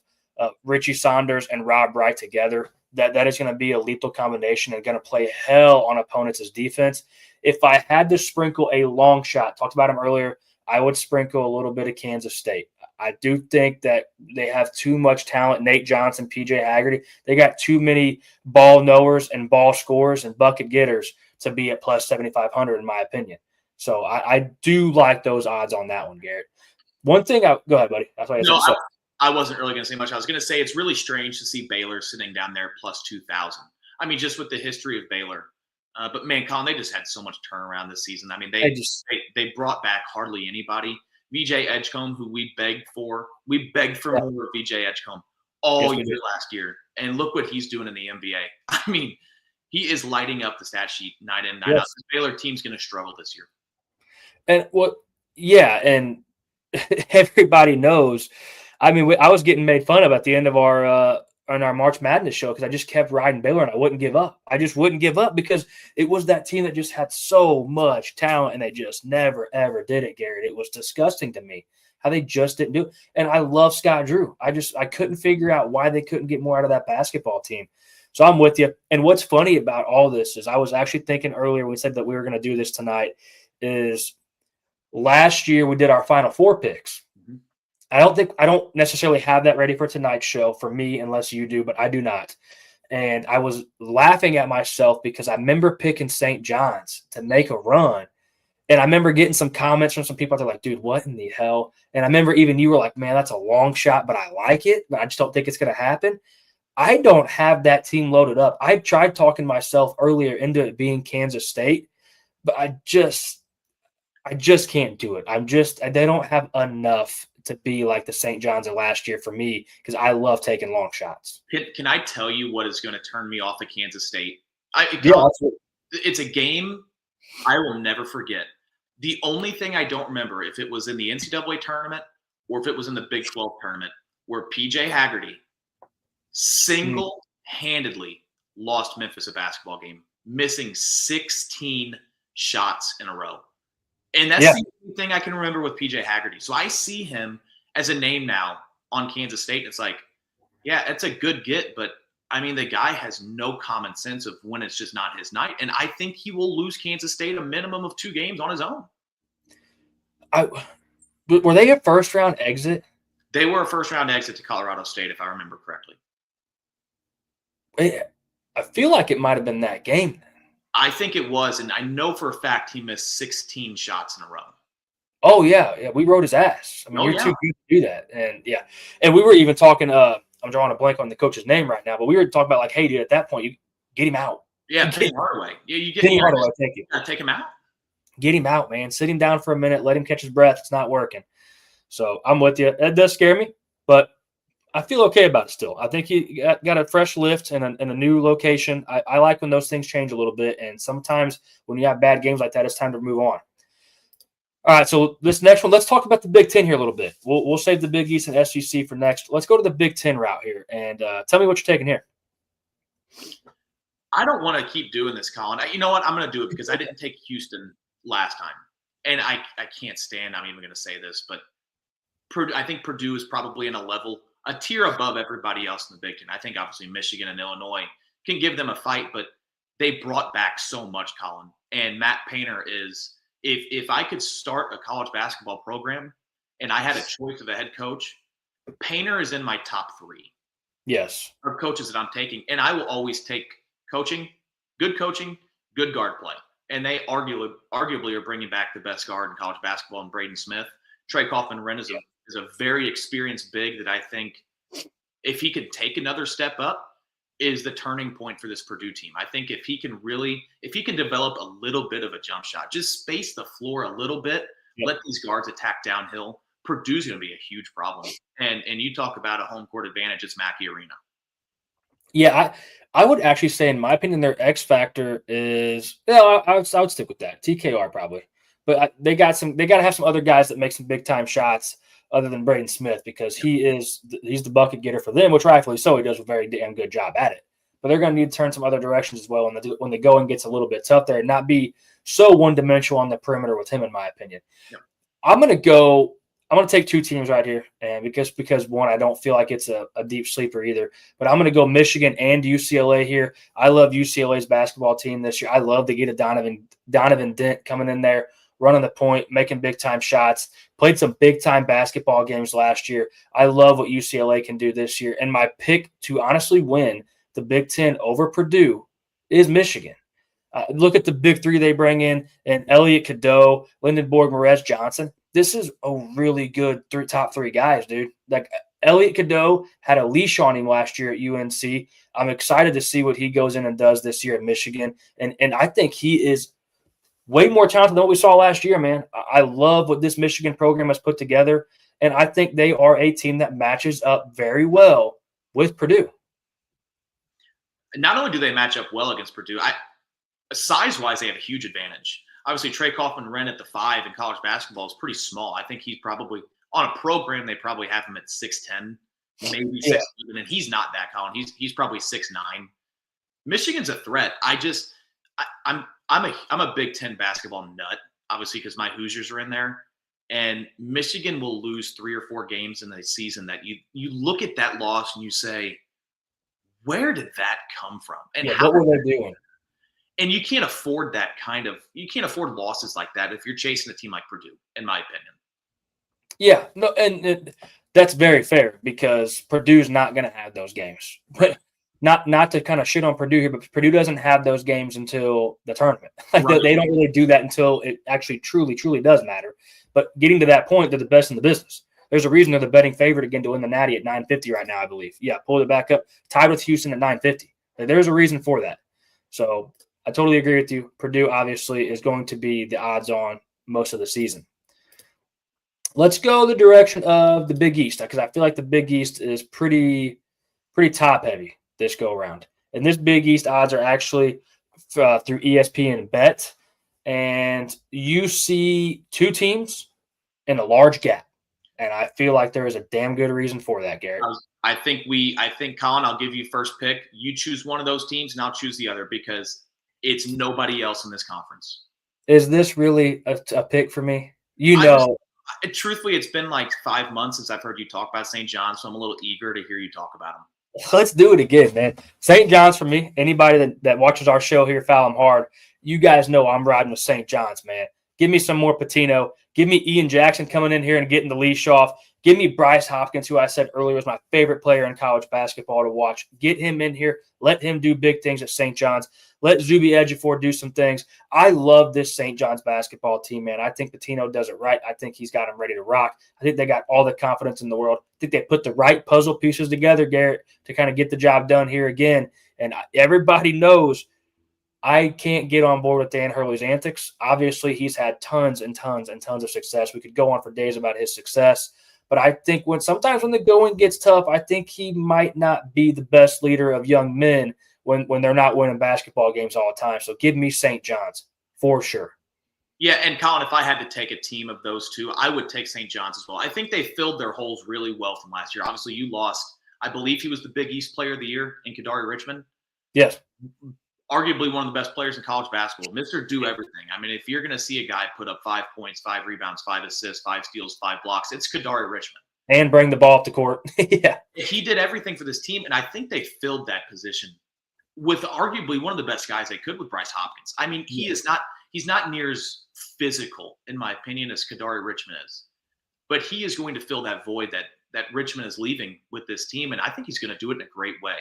Richie Saunders and Rob Wright together. That is going to be a lethal combination and going to play hell on opponents' defense. If I had to sprinkle a long shot, talked about him earlier, I would sprinkle a little bit of Kansas State. I do think that they have too much talent. Nate Johnson, PJ Haggerty, they got too many ball knowers and ball scorers and bucket getters to be at plus 7,500 in my opinion. So I do like those odds on that one, Garrett. One thing, go ahead, buddy. That's what I wasn't really going to say much. I was going to say it's really strange to see Baylor sitting down there plus 2,000. I mean, just with the history of Baylor. But man, Colin, they just had so much turnaround this season. I mean, they brought back hardly anybody. VJ Edgecombe, who we begged for more VJ Edgecombe all year last year, and look what he's doing in the NBA. I mean, he is lighting up the stat sheet night in, night out. This Baylor team's going to struggle this year. And and everybody knows. I mean, I was getting made fun of at the end of our March Madness show because I just kept riding Baylor and I wouldn't give up. I just wouldn't give up because it was that team that just had so much talent and they just never, ever did it, Garrett. It was disgusting to me how they just didn't do it. And I love Scott Drew. I couldn't figure out why they couldn't get more out of that basketball team. So I'm with you. And what's funny about all this is I was actually thinking earlier when we said that we were going to do this tonight is last year we did our Final Four picks. I don't necessarily have that ready for tonight's show for me unless you do, but I do not. And I was laughing at myself because I remember picking St. John's to make a run. And I remember getting some comments from some people out there like, dude, what in the hell? And I remember even you were like, man, that's a long shot, but I like it. But I just don't think it's going to happen. I don't have that team loaded up. I tried talking myself earlier into it being Kansas State, but I just can't do it. They don't have enough to be like the St. John's of last year for me because I love taking long shots. Can I tell you what is going to turn me off of Kansas State? It's a game I will never forget. The only thing I don't remember, if it was in the NCAA tournament or if it was in the Big 12 tournament, where PJ Haggerty single-handedly lost Memphis a basketball game, missing 16 shots in a row. And that's the only thing I can remember with PJ Haggerty. So I see him as a name now on Kansas State. It's like, yeah, it's a good get, but I mean, the guy has no common sense of when it's just not his night. And I think he will lose Kansas State a minimum of 2 games on his own. Were they a first-round exit? They were a first-round exit to Colorado State, if I remember correctly. I feel like it might have been that game. I think it was, and I know for a fact he missed 16 shots in a row. Oh, yeah. We rode his ass. I mean, you're too good to do that. And, and we were even talking I'm drawing a blank on the coach's name right now, but we were talking about like, hey, dude, at that point, you get him out. Yeah, Penny Hardaway. Yeah, you get Penny Hardaway, thank you. Take him out. Get him out, man. Sit him down for a minute. Let him catch his breath. It's not working. So I'm with you. That does scare me, but I feel okay about it still. I think he got a fresh lift and a new location. I like when those things change a little bit, and sometimes when you have bad games like that, it's time to move on. All right, so this next one, let's talk about the Big Ten here a little bit. We'll save the Big East and SEC for next. Let's go to the Big Ten route here, and tell me what you're taking here. I don't want to keep doing this, Colin. You know what? I'm going to do it because I didn't take Houston last time, and I can't stand. I'm even going to say this, but I think Purdue is probably in a tier above everybody else in the Big Ten. I think obviously Michigan and Illinois can give them a fight, but they brought back so much, Colin. And Matt Painter is. If I could start a college basketball program and I had a choice of a head coach, Painter is in my top 3. Yes. Of coaches that I'm taking. And I will always take coaching, good guard play. And they arguably are bringing back the best guard in college basketball in Braden Smith. Trey Kaufman-Renn is a very experienced big that I think if he could take another step up, is the turning point for this Purdue team. I think if he can develop a little bit of a jump shot, just space the floor a little bit, let these guards attack downhill, Purdue's going to be a huge problem. And you talk about a home court advantage, it's Mackey Arena. Yeah, I would actually say, in my opinion, their X factor is, I would stick with that. TKR probably. But they got to have some other guys that make some big time shots other than Braden Smith, because he's the bucket getter for them, which rightfully so. He does a very damn good job at it. But they're going to need to turn some other directions as well when the going gets a little bit tough there and not be so one-dimensional on the perimeter with him, in my opinion. Yep. I'm going to take 2 teams right here, and because one, I don't feel like it's a deep sleeper either. But I'm going to go Michigan and UCLA here. I love UCLA's basketball team this year. I love to get a Donovan Dent coming in there, running the point, making big-time shots, played some big-time basketball games last year. I love what UCLA can do this year. And my pick to honestly win the Big Ten over Purdue is Michigan. Look at the big 3 they bring in, and Elliot Cadeau, Lindenborg, Morez Johnson. This is a really good top 3 guys, dude. Like, Elliot Cadeau had a leash on him last year at UNC. I'm excited to see what he goes in and does this year at Michigan. And I think he is way more talented than what we saw last year, man. I love what this Michigan program has put together, and I think they are a team that matches up very well with Purdue. Not only do they match up well against Purdue, size-wise, they have a huge advantage. Obviously, Trey Kaufman-Renn at the 5 in college basketball is pretty small. I think he's probably – on a program, they probably have him at 6'10", maybe 6'7", and he's not that, Colin. He's probably 6'9". Michigan's a threat. I'm a Big Ten basketball nut, obviously, because my Hoosiers are in there. And Michigan will lose 3 or 4 games in the season that you look at that loss and you say, where did that come from? And what were they doing? And you can't afford you can't afford losses like that if you're chasing a team like Purdue, in my opinion. Yeah, no, and that's very fair, because Purdue's not going to have those games. Not to kind of shit on Purdue here, but Purdue doesn't have those games until the tournament. Right. They don't really do that until it actually truly, truly does matter. But getting to that point, they're the best in the business. There's a reason they're the betting favorite again to win the Natty at 950 right now, I believe. Yeah, pulled it back up, tied with Houston at 950. There's a reason for that. So I totally agree with you. Purdue obviously is going to be the odds-on most of the season. Let's go the direction of the Big East, because I feel like the Big East is pretty top-heavy this go-around. And this Big East odds are actually through ESPN Bet. And you see 2 teams in a large gap. And I feel like there is a damn good reason for that, Garrett. I think, Colin, I'll give you first pick. You choose one of those teams, and I'll choose the other, because it's nobody else in this conference. Is this really a pick for me? Truthfully, it's been like 5 months since I've heard you talk about St. John's, so I'm a little eager to hear you talk about them. Let's do it again, man. St. John's for me. Anybody that watches our show here, Foul 'em Hard, you guys know I'm riding with St. John's, man. Give me some more Patino. Give me Ian Jackson coming in here and getting the leash off. Give me Bryce Hopkins, who I said earlier was my favorite player in college basketball to watch. Get him in here. Let him do big things at St. John's. Let Zuby Ejiofor do some things. I love this St. John's basketball team, man. I think Pitino does it right. I think he's got them ready to rock. I think they got all the confidence in the world. I think they put the right puzzle pieces together, Garrett, to kind of get the job done here again. And everybody knows I can't get on board with Dan Hurley's antics. Obviously, he's had tons and tons and tons of success. We could go on for days about his success. But I think sometimes when the going gets tough, I think he might not be the best leader of young men when they're not winning basketball games all the time. So give me St. John's for sure. Yeah, and Colin, if I had to take a team of those two, I would take St. John's as well. I think they filled their holes really well from last year. Obviously, you lost. I believe he was the Big East Player of the Year in Kadari Richmond. Yes. Arguably one of the best players in college basketball. Mr. Do Everything. I mean, if you're going to see a guy put up 5 points, 5 rebounds, 5 assists, 5 steals, 5 blocks, it's Kadari Richmond. And bring the ball up the court. Yeah. He did everything for this team, and I think they filled that position with arguably one of the best guys they could with Bryce Hopkins. I mean, he's not near as physical, in my opinion, as Kadari Richmond is. But he is going to fill that void that Richmond is leaving with this team, and I think he's going to do it in a great way.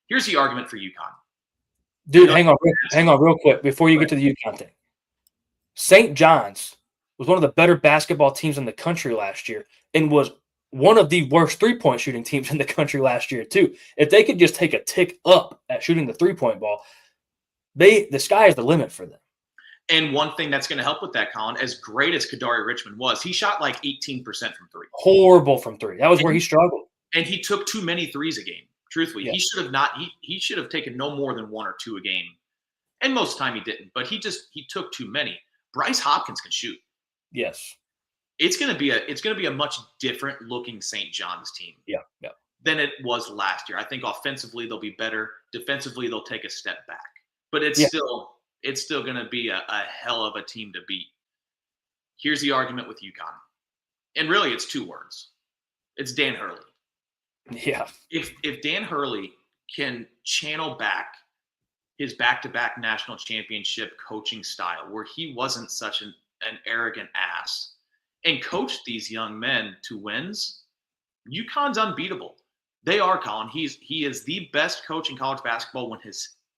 Here's the argument for UConn. Dude, hang on real quick before you get to the UConn thing. St. John's was one of the better basketball teams in the country last year and was one of the worst three-point shooting teams in the country last year too. If they could just take a tick up at shooting the three-point ball, the sky is the limit for them. And one thing that's going to help with that, Colin, as great as Kadari Richmond was, he shot like 18% from three. Horrible from three. That was where he struggled. And he took too many threes a game. Truthfully, yeah. He should have taken no more than 1 or 2 a game. And most of the time he didn't, but he took too many. Bryce Hopkins can shoot. Yes. It's going to be a much different looking St. John's team. Yeah. Than it was last year. I think offensively they'll be better. Defensively they'll take a step back. But it's still going to be a hell of a team to beat. Here's the argument with UConn. And really it's 2 words. It's Dan Hurley. Yeah. If Dan Hurley can channel back his back-to-back national championship coaching style, where he wasn't such an arrogant ass, and coach these young men to wins, UConn's unbeatable. They are, Colin. He is the best coach in college basketball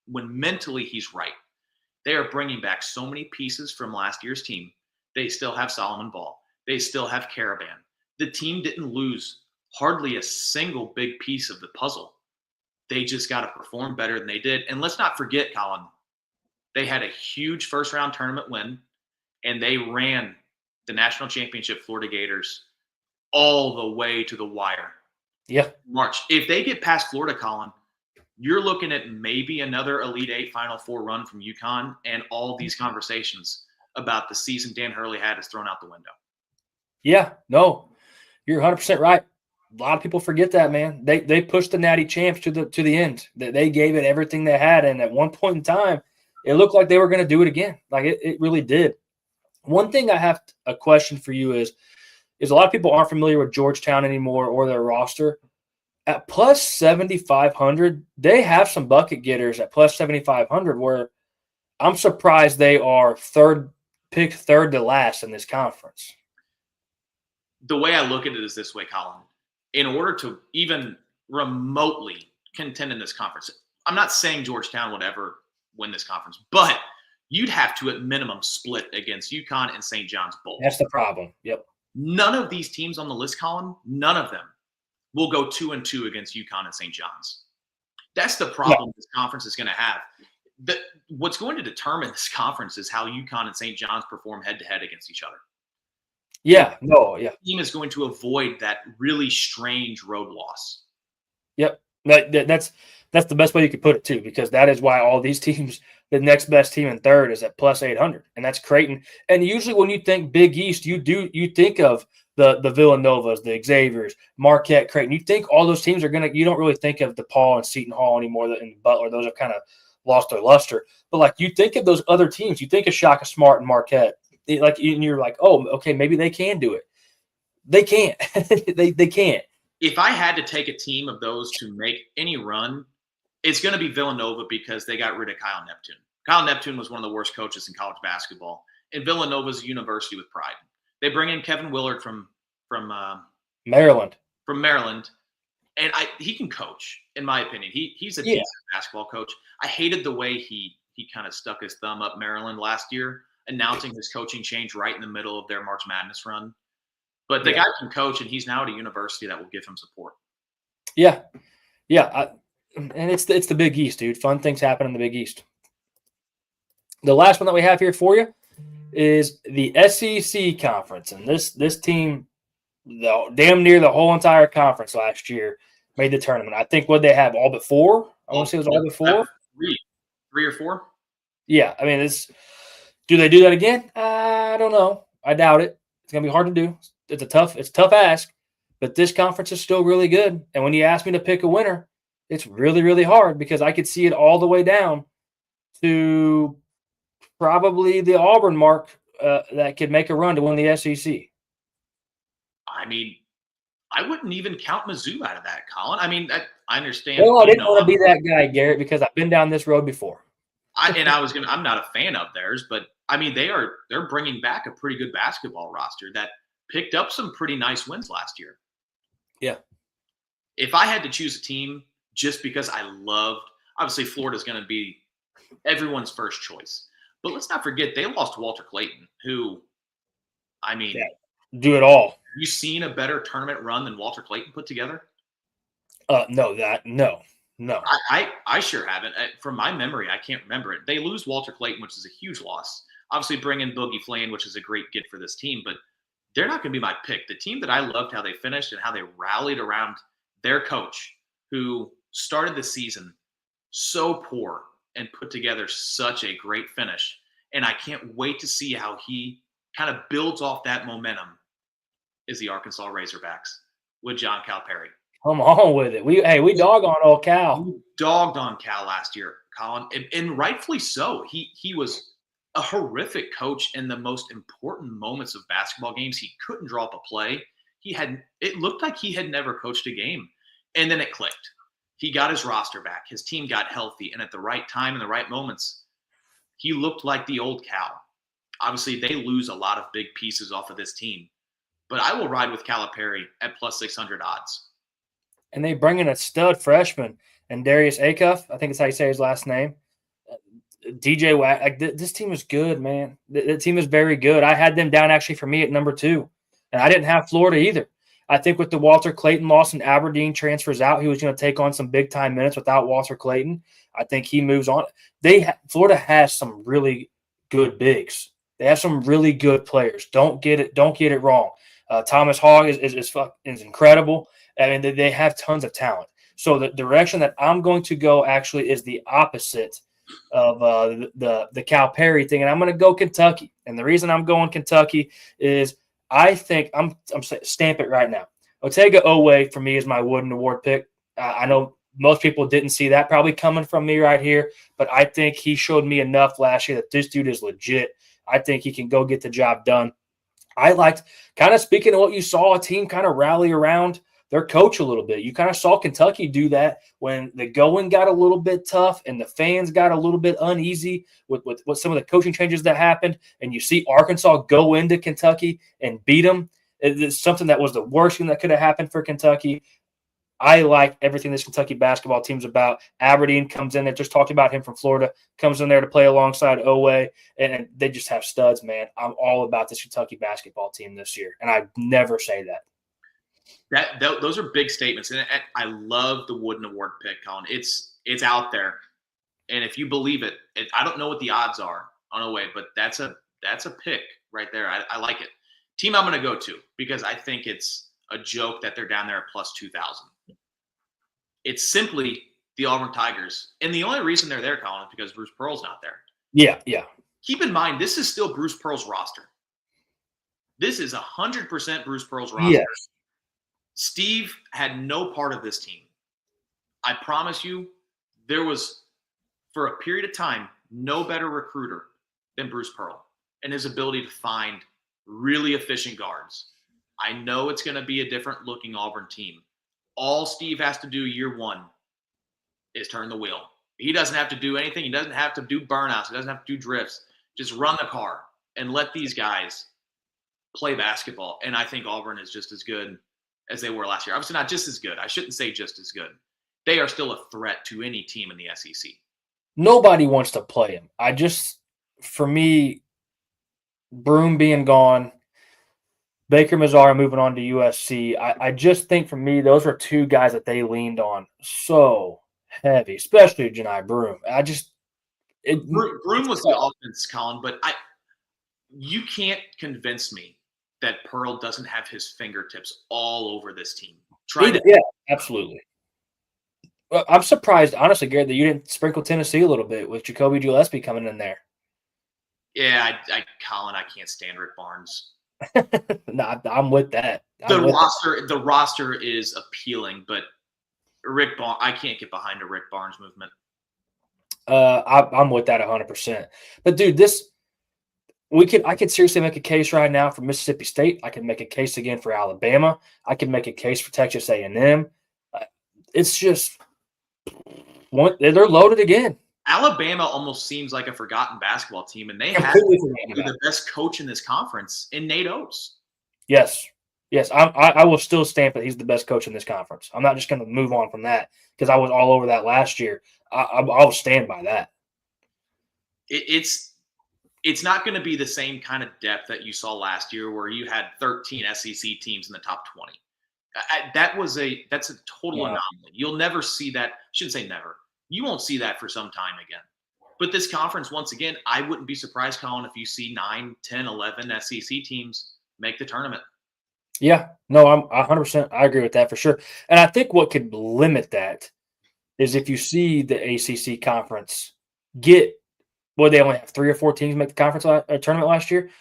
when mentally he's right. They are bringing back so many pieces from last year's team. They still have Solomon Ball. They still have Caravan. The team didn't lose hardly a single big piece of the puzzle. They just got to perform better than they did. And let's not forget, Colin, they had a huge first-round tournament win, and they ran the national championship Florida Gators all the way to the wire. Yeah. March. If they get past Florida, Colin, you're looking at maybe another Elite Eight Final Four run from UConn, and all these conversations about the season Dan Hurley had is thrown out the window. Yeah, no, you're 100% right. A lot of people forget that, man. They pushed the Natty Champs to the end. They gave it everything they had, and at one point in time, it looked like they were going to do it again. Like it really did. One thing I have a question for you is a lot of people aren't familiar with Georgetown anymore or their roster. At plus 7,500, they have some bucket getters at plus 7,500 where I'm surprised they are picked third to last in this conference. The way I look at it is this way, Colin. In order to even remotely contend in this conference, I'm not saying Georgetown would ever win this conference, but you'd have to at minimum split against UConn and St. John's both. That's the problem. Yep. None of these teams on the list, Colin, none of them will go 2-2 against UConn and St. John's. That's the problem this conference is going to have. What's going to determine this conference is how UConn and St. John's perform head-to-head against each other. Yeah, no, yeah. The team is going to avoid that really strange road loss. Yep. That's the best way you could put it, too, because that is why all these teams, the next best team in third is at plus 800, and that's Creighton. And usually when you think Big East, you think of the Villanovas, the Xaviers, Marquette, Creighton. You think all those teams you don't really think of DePaul and Seton Hall anymore, and Butler. Those have kind of lost their luster. But, like, you think of those other teams. You think of Shaka Smart and Marquette. And you're like, oh, okay, maybe they can do it. They can't. they can't. If I had to take a team of those to make any run, it's going to be Villanova because they got rid of Kyle Neptune. Kyle Neptune was one of the worst coaches in college basketball, and Villanova is a university with pride. They bring in Kevin Willard from Maryland. from Maryland, and he can coach, in my opinion. He's a Yeah. decent basketball coach. I hated the way he kind of stuck his thumb up Maryland last year, announcing his coaching change right in the middle of their March Madness run. But the guy can coach, and he's now at a university that will give him support. Yeah, yeah, and it's the Big East, dude. Fun things happen in the Big East. The last one that we have here for you is the SEC conference, and this team, damn near the whole entire conference last year, made the tournament. I think what they have all but four. I want to say it was all but four. Three or four. Yeah, I mean, do they do that again? I don't know. I doubt it. It's gonna be hard to do. It's a tough ask, but this conference is still really good. And when you ask me to pick a winner, it's really, really hard because I could see it all the way down to probably the Auburn mark that could make a run to win the SEC. I mean, I wouldn't even count Mizzou out of that, Colin. I mean, I understand. Well, I didn't want to be that guy, Garrett, because I've been down this road before. I'm not a fan of theirs, but I mean, they're bringing back a pretty good basketball roster that picked up some pretty nice wins last year. Yeah. If I had to choose a team just because obviously Florida's going to be everyone's first choice. But let's not forget they lost Walter Clayton, who, I mean, do it all. Have you seen a better tournament run than Walter Clayton put together? No. I sure haven't. From my memory, I can't remember it. They lose Walter Clayton, which is a huge loss. Obviously, bring in Boogie Flane, which is a great get for this team, but they're not going to be my pick. The team that I loved how they finished and how they rallied around their coach, who started the season so poor and put together such a great finish. And I can't wait to see how he kind of builds off that momentum, is the Arkansas Razorbacks with John Calipari. Come on with it. We dog on old Cal. We dogged on Cal last year, Colin, and rightfully so. He was a horrific coach in the most important moments of basketball games. He couldn't draw up a play. It looked like he had never coached a game. And then it clicked. He got his roster back. His team got healthy. And at the right time and the right moments, he looked like the old Cal. Obviously, they lose a lot of big pieces off of this team. But I will ride with Calipari at plus 600 odds. And they bring in a stud freshman, and Darius Acuff. I think it's how you say his last name. DJ Wack. This team is good, man. The team is very good. I had them down actually for me at number 2. And I didn't have Florida either. I think with the Walter Clayton loss and Aberdeen transfers out, he was going to take on some big-time minutes without Walter Clayton. I think he moves on. Florida has some really good bigs. They have some really good players. Don't get it wrong. Thomas Hogg is incredible. I mean, they have tons of talent. So the direction that I'm going to go actually is the opposite of the Calipari thing, and I'm going to go Kentucky. And the reason I'm going Kentucky is I think I'm stamp it right now. Otega Oweh for me is my Wooden Award pick. I know most people didn't see that probably coming from me right here, but I think he showed me enough last year that this dude is legit. I think he can go get the job done. I liked, kind of speaking of what you saw, a team kind of rally around their coach a little bit. You kind of saw Kentucky do that when the going got a little bit tough and the fans got a little bit uneasy with some of the coaching changes that happened. And you see Arkansas go into Kentucky and beat them. It's something that was the worst thing that could have happened for Kentucky. I like everything this Kentucky basketball team's about. Aberdeen comes in there, just talked about him from Florida, comes in there to play alongside Oweh, and they just have studs, man. I'm all about this Kentucky basketball team this year, and I never say that. Those are big statements, and I love the Wooden Award pick, Colin. It's out there, and if you believe it, I don't know what the odds are on Oweh, but that's a pick right there. I like it. Team I'm going to go to because I think it's a joke that they're down there at plus 2,000. It's simply the Auburn Tigers, and the only reason they're there, Colin, is because Bruce Pearl's not there. Yeah. Keep in mind, this is still Bruce Pearl's roster. This is 100% Bruce Pearl's roster. Yes. Steve had no part of this team. I promise you, there was, for a period of time, no better recruiter than Bruce Pearl and his ability to find really efficient guards. I know it's going to be a different looking Auburn team. All Steve has to do year one is turn the wheel. He doesn't have to do anything. He doesn't have to do burnouts. He doesn't have to do drifts. Just run the car and let these guys play basketball. And I think Auburn is just as good as they were last year. Obviously, not just as good. I shouldn't say just as good. They are still a threat to any team in the SEC. Nobody wants to play him. For me, Broome being gone, Baker Mazzara moving on to USC. I just think for me, those were two guys that they leaned on so heavy, especially Johni Broome. Broome was the offense, Colin, but you can't convince me that Pearl doesn't have his fingertips all over this team. Yeah, absolutely. Well, I'm surprised, honestly, Garrett, that you didn't sprinkle Tennessee a little bit with Jacoby Gillespie coming in there. Yeah, Colin, I can't stand Rick Barnes. No, I'm with that. The roster is appealing, but Rick Barnes, I can't get behind a Rick Barnes movement. I'm with that 100%. But dude, I could seriously make a case right now for Mississippi State. I can make a case again for Alabama. I can make a case for Texas A&M. It's just they're loaded again. Alabama almost seems like a forgotten basketball team, and they have the best coach in this conference in Nate Oates. Yes. I will still stamp that he's the best coach in this conference. I'm not just going to move on from that because I was all over that last year. I'll stand by that. It's not going to be the same kind of depth that you saw last year, where you had 13 SEC teams in the top 20. That's a total anomaly. You'll never see that. I shouldn't say never. You won't see that for some time again. But this conference, once again, I wouldn't be surprised, Colin, if you see 9, 10, 11 SEC teams make the tournament. Yeah, no, I'm 100%. I agree with that for sure. And I think what could limit that is if you see the ACC conference they only have 3 or 4 teams make the conference tournament last year.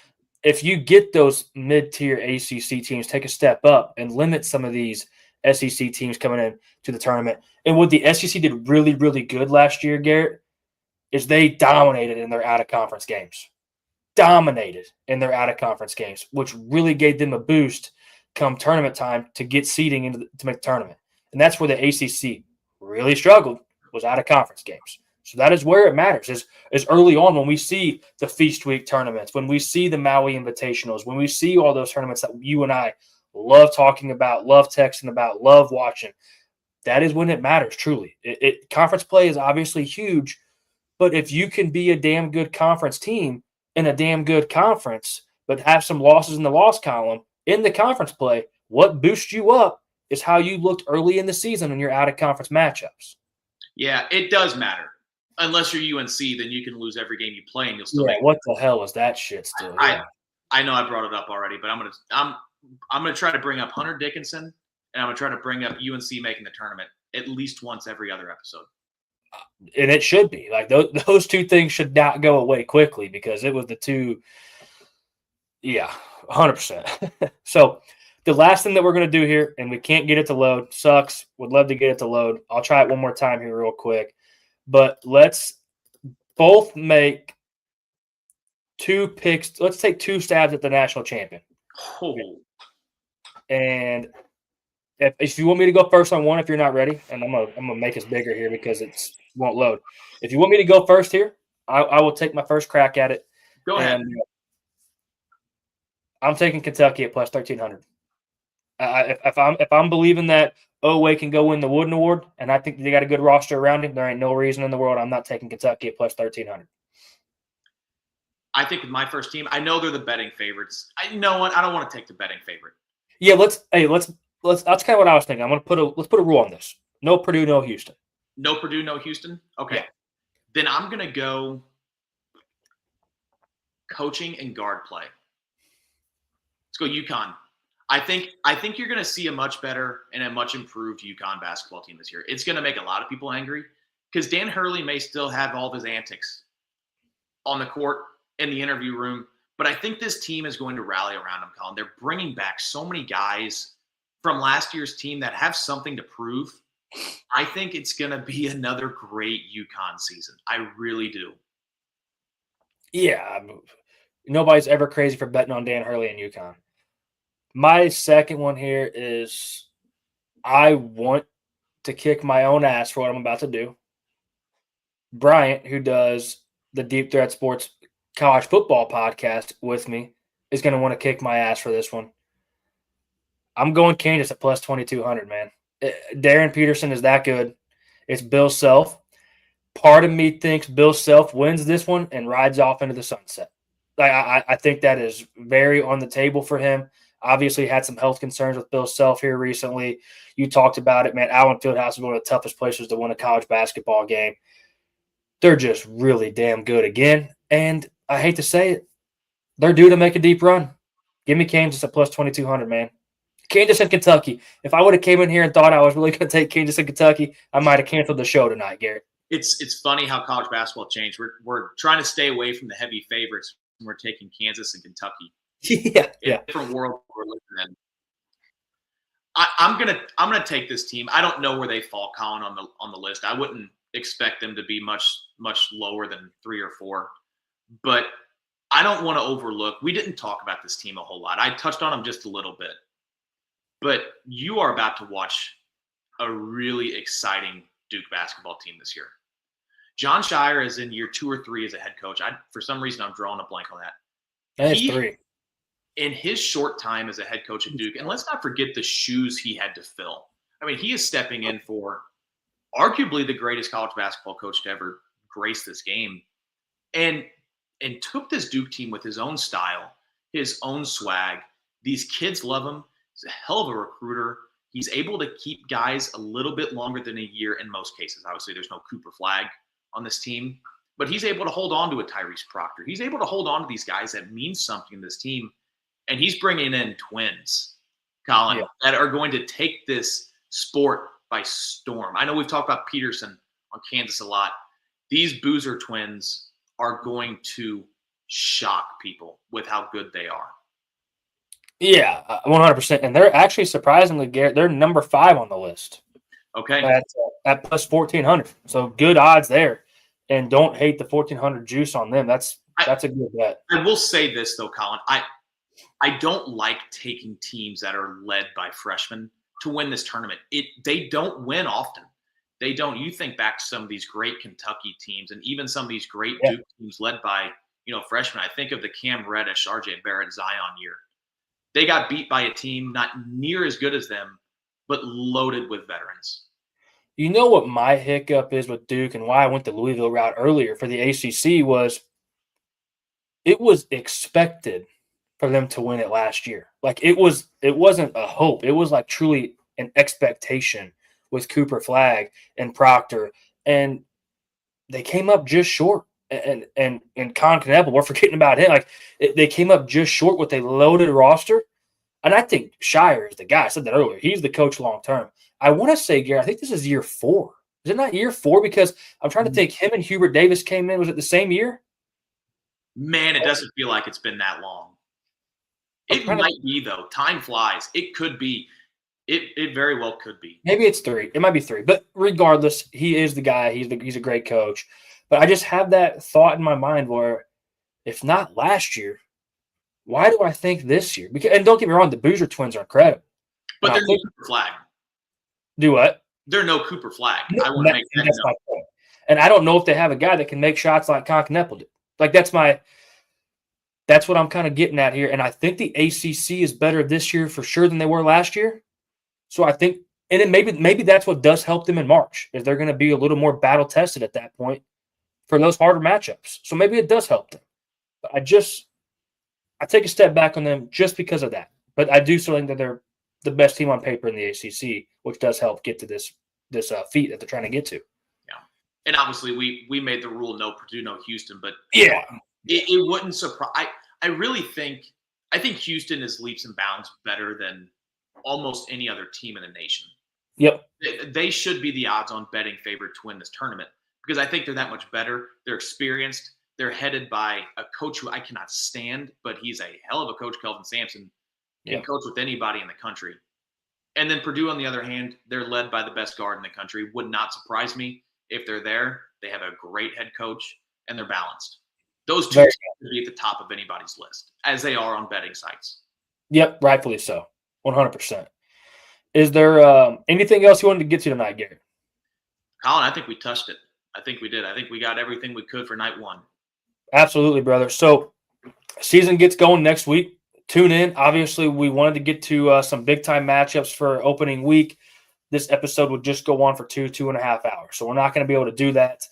If you get those mid-tier ACC teams take a step up and limit some of these SEC teams coming in to the tournament, and what the SEC did really, really good last year, Garrett, is they dominated in their out-of-conference games. Which really gave them a boost come tournament time to get seeding to make the tournament. And that's where the ACC really struggled, was out-of-conference games. So that is where it matters, is early on when we see the Feast Week tournaments, when we see the Maui Invitationals, when we see all those tournaments that you and I love talking about, love texting about, love watching. That is when it matters, truly. Conference play is obviously huge, but if you can be a damn good conference team in a damn good conference, but have some losses in the loss column in the conference play, what boosts you up is how you looked early in the season in your out-of-conference matchups. Yeah, it does matter. Unless you're UNC, then you can lose every game you play, and you'll still. Yeah, what the hell is that shit still? I know I brought it up already, but I'm gonna try to bring up Hunter Dickinson, and I'm gonna try to bring up UNC making the tournament at least once every other episode. And it should be like those two things should not go away quickly, because it was the two. Yeah, 100%. So the last thing that we're going to do here, and we can't get it to load, sucks. Would love to get it to load. I'll try it one more time here real quick. But let's both make 2 picks. Let's take 2 stabs at the national champion. Oh. And if you want me to go first on one, if you're not ready, and I'm gonna make us bigger here because it won't load. If you want me to go first here, I will take my first crack at it. Go ahead. I'm taking Kentucky at plus 1,300. If I'm believing that Oweh can go win the Wooden Award, and I think they got a good roster around him, there ain't no reason in the world I'm not taking Kentucky at plus 1,300. I think with my first team, I know they're the betting favorites. You know what? I don't want to take the betting favorite. Yeah, let's. That's kind of what I was thinking. Let's put a rule on this. No Purdue, no Houston. No Purdue, no Houston. Okay, yeah. Then I'm gonna go coaching and guard play. Let's go UConn. I think you're going to see a much better and a much improved UConn basketball team this year. It's going to make a lot of people angry because Dan Hurley may still have all of his antics on the court, in the interview room, but I think this team is going to rally around him, Colin. They're bringing back so many guys from last year's team that have something to prove. I think it's going to be another great UConn season. I really do. Yeah. Nobody's ever crazy for betting on Dan Hurley and UConn. My second one here is I want to kick my own ass for what I'm about to do. Bryant, who does the Deep Threat Sports college football podcast with me, is going to want to kick my ass for this one. I'm going Kansas at plus 2,200, man. Darren Peterson is that good. It's Bill Self. Part of me thinks Bill Self wins this one and rides off into the sunset. I think that is very on the table for him. Obviously, had some health concerns with Bill Self here recently. You talked about it, man. Allen Fieldhouse is one of the toughest places to win a college basketball game. They're just really damn good again. And I hate to say it, they're due to make a deep run. Give me Kansas at plus 2,200, man. Kansas and Kentucky. If I would have came in here and thought I was really going to take Kansas and Kentucky, I might have canceled the show tonight, Garrett. It's funny how college basketball changed. We're trying to stay away from the heavy favorites when we're taking Kansas and Kentucky. Yeah. Different world we're living in. I'm gonna take this team. I don't know where they fall, Colin, on the list. I wouldn't expect them to be much lower than 3 or 4. But I don't want to overlook. We didn't talk about this team a whole lot. I touched on them just a little bit. But you are about to watch a really exciting Duke basketball team this year. Jon Scheyer is in year 2 or 3 as a head coach. For some reason, I'm drawing a blank on that. That's 3. In his short time as a head coach at Duke, and let's not forget the shoes he had to fill. I mean, he is stepping in for arguably the greatest college basketball coach to ever grace this game, and took this Duke team with his own style, his own swag. These kids love him. He's a hell of a recruiter. He's able to keep guys a little bit longer than a year in most cases. Obviously, there's no Cooper Flag on this team, but he's able to hold on to a Tyrese Proctor. He's able to hold on to these guys that mean something to this team. And he's bringing in twins, Colin, that are going to take this sport by storm. I know we've talked about Peterson on Kansas a lot. These Boozer twins are going to shock people with how good they are. Yeah, 100%. And they're actually surprisingly, Garrett, they're number 5 on the list. Okay. At plus 1,400. So good odds there. And don't hate the 1,400 juice on them. That's a good bet. I will say this, though, Colin. I don't like taking teams that are led by freshmen to win this tournament. They don't win often. They don't. You think back to some of these great Kentucky teams and even some of these great Duke teams led by, freshmen. I think of the Cam Reddish, RJ Barrett, Zion year. They got beat by a team not near as good as them, but loaded with veterans. You know what my hiccup is with Duke and why I went the Louisville route earlier for the ACC was it was expected for them to win it last year. Like it wasn't a hope. It was like truly an expectation with Cooper Flag and Proctor, and they came up just short. And Con Kneppel, we're forgetting about him. Like they came up just short with a loaded roster. And I think Scheyer is the guy. I said that earlier. He's the coach long term. I want to say, Gary, I think this is year 4. Is it not year 4? Because I'm trying to think. Him and Hubert Davis came in. Was it the same year? Man, it doesn't feel like it's been that long. It might be, though. Time flies. It could be. It very well could be. Maybe it's 3. It might be 3. But regardless, he is the guy. He's a great coach. But I just have that thought in my mind where, if not last year, why do I think this year? Because, and don't get me wrong, the Boozer twins are incredible. But they're no Cooper Flag. Do what? They're no Cooper Flag. No, I want to make that that's my point. And I don't know if they have a guy that can make shots like Con Kneppel did. Like that's what I'm kind of getting at here. And I think the ACC is better this year for sure than they were last year. So I think, and then maybe that's what does help them in March, is they're going to be a little more battle tested at that point for those harder matchups. So maybe it does help them. But I take a step back on them just because of that. But I do still think that they're the best team on paper in the ACC, which does help get to this feat that they're trying to get to. Yeah, and obviously we made the rule no Purdue, no Houston, but yeah, it wouldn't surprise. I really think Houston is leaps and bounds better than almost any other team in the nation. Yep, they should be the odds-on betting favorite to win this tournament because I think they're that much better. They're experienced. They're headed by a coach who I cannot stand, but he's a hell of a coach, Kelvin Sampson. Can coach with anybody in the country. And then Purdue, on the other hand, they're led by the best guard in the country. Would not surprise me if they're there. They have a great head coach, and they're balanced. Those two teams should be at the top of anybody's list, as they are on betting sites. Yep, rightfully so. 100%. Is there anything else you wanted to get to tonight, Gary? Colin, I think we touched it. I think we did. I think we got everything we could for night 1. Absolutely, brother. So season gets going next week. tune in. Obviously, we wanted to get to some big-time matchups for opening week. This episode would just go on for 2.5 hours. So we're not going to be able to do that.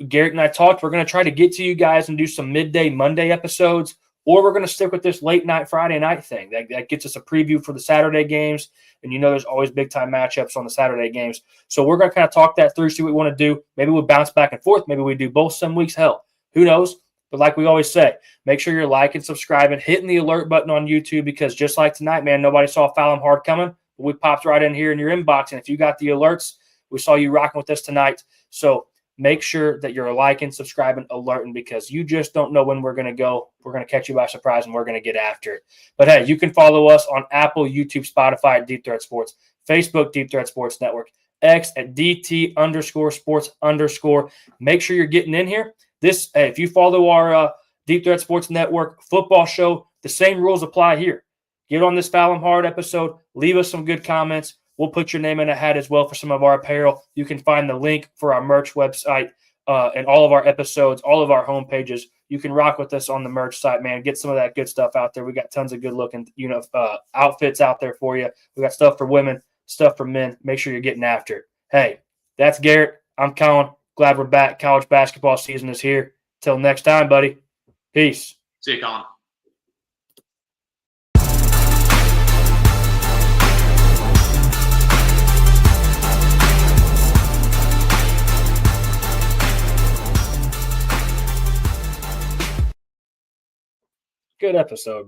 Garrett and I talked. We're going to try to get to you guys and do some midday Monday episodes, or we're going to stick with this late night Friday night thing. That gets us a preview for the Saturday games. And there's always big-time matchups on the Saturday games. So we're going to kind of talk that through, see what we want to do. Maybe we'll bounce back and forth. Maybe we do both some weeks. Hell, who knows? But like we always say, make sure you're liking, subscribing, hitting the alert button on YouTube, because just like tonight, man, nobody saw Foul 'em Hard coming. We popped right in here in your inbox, and if you got the alerts, we saw you rocking with us tonight. So make sure that you're liking, subscribing, alerting, because you just don't know when we're going to go. We're going to catch you by surprise, and we're going to get after it. But, hey, you can follow us on Apple, YouTube, Spotify at Deep Threat Sports, Facebook, Deep Threat Sports Network, X at DT_sports_. Make sure you're getting in here. If you follow our Deep Threat Sports Network football show, the same rules apply here. Get on this Foul 'em Hard episode. Leave us some good comments. We'll put your name in a hat as well for some of our apparel. You can find the link for our merch website and all of our episodes, all of our homepages. You can rock with us on the merch site, man. Get some of that good stuff out there. We got tons of good-looking outfits out there for you. We got stuff for women, stuff for men. Make sure you're getting after it. Hey, that's Garrett. I'm Colin. Glad we're back. College basketball season is here. Till next time, buddy. Peace. See you, Colin. Good episode.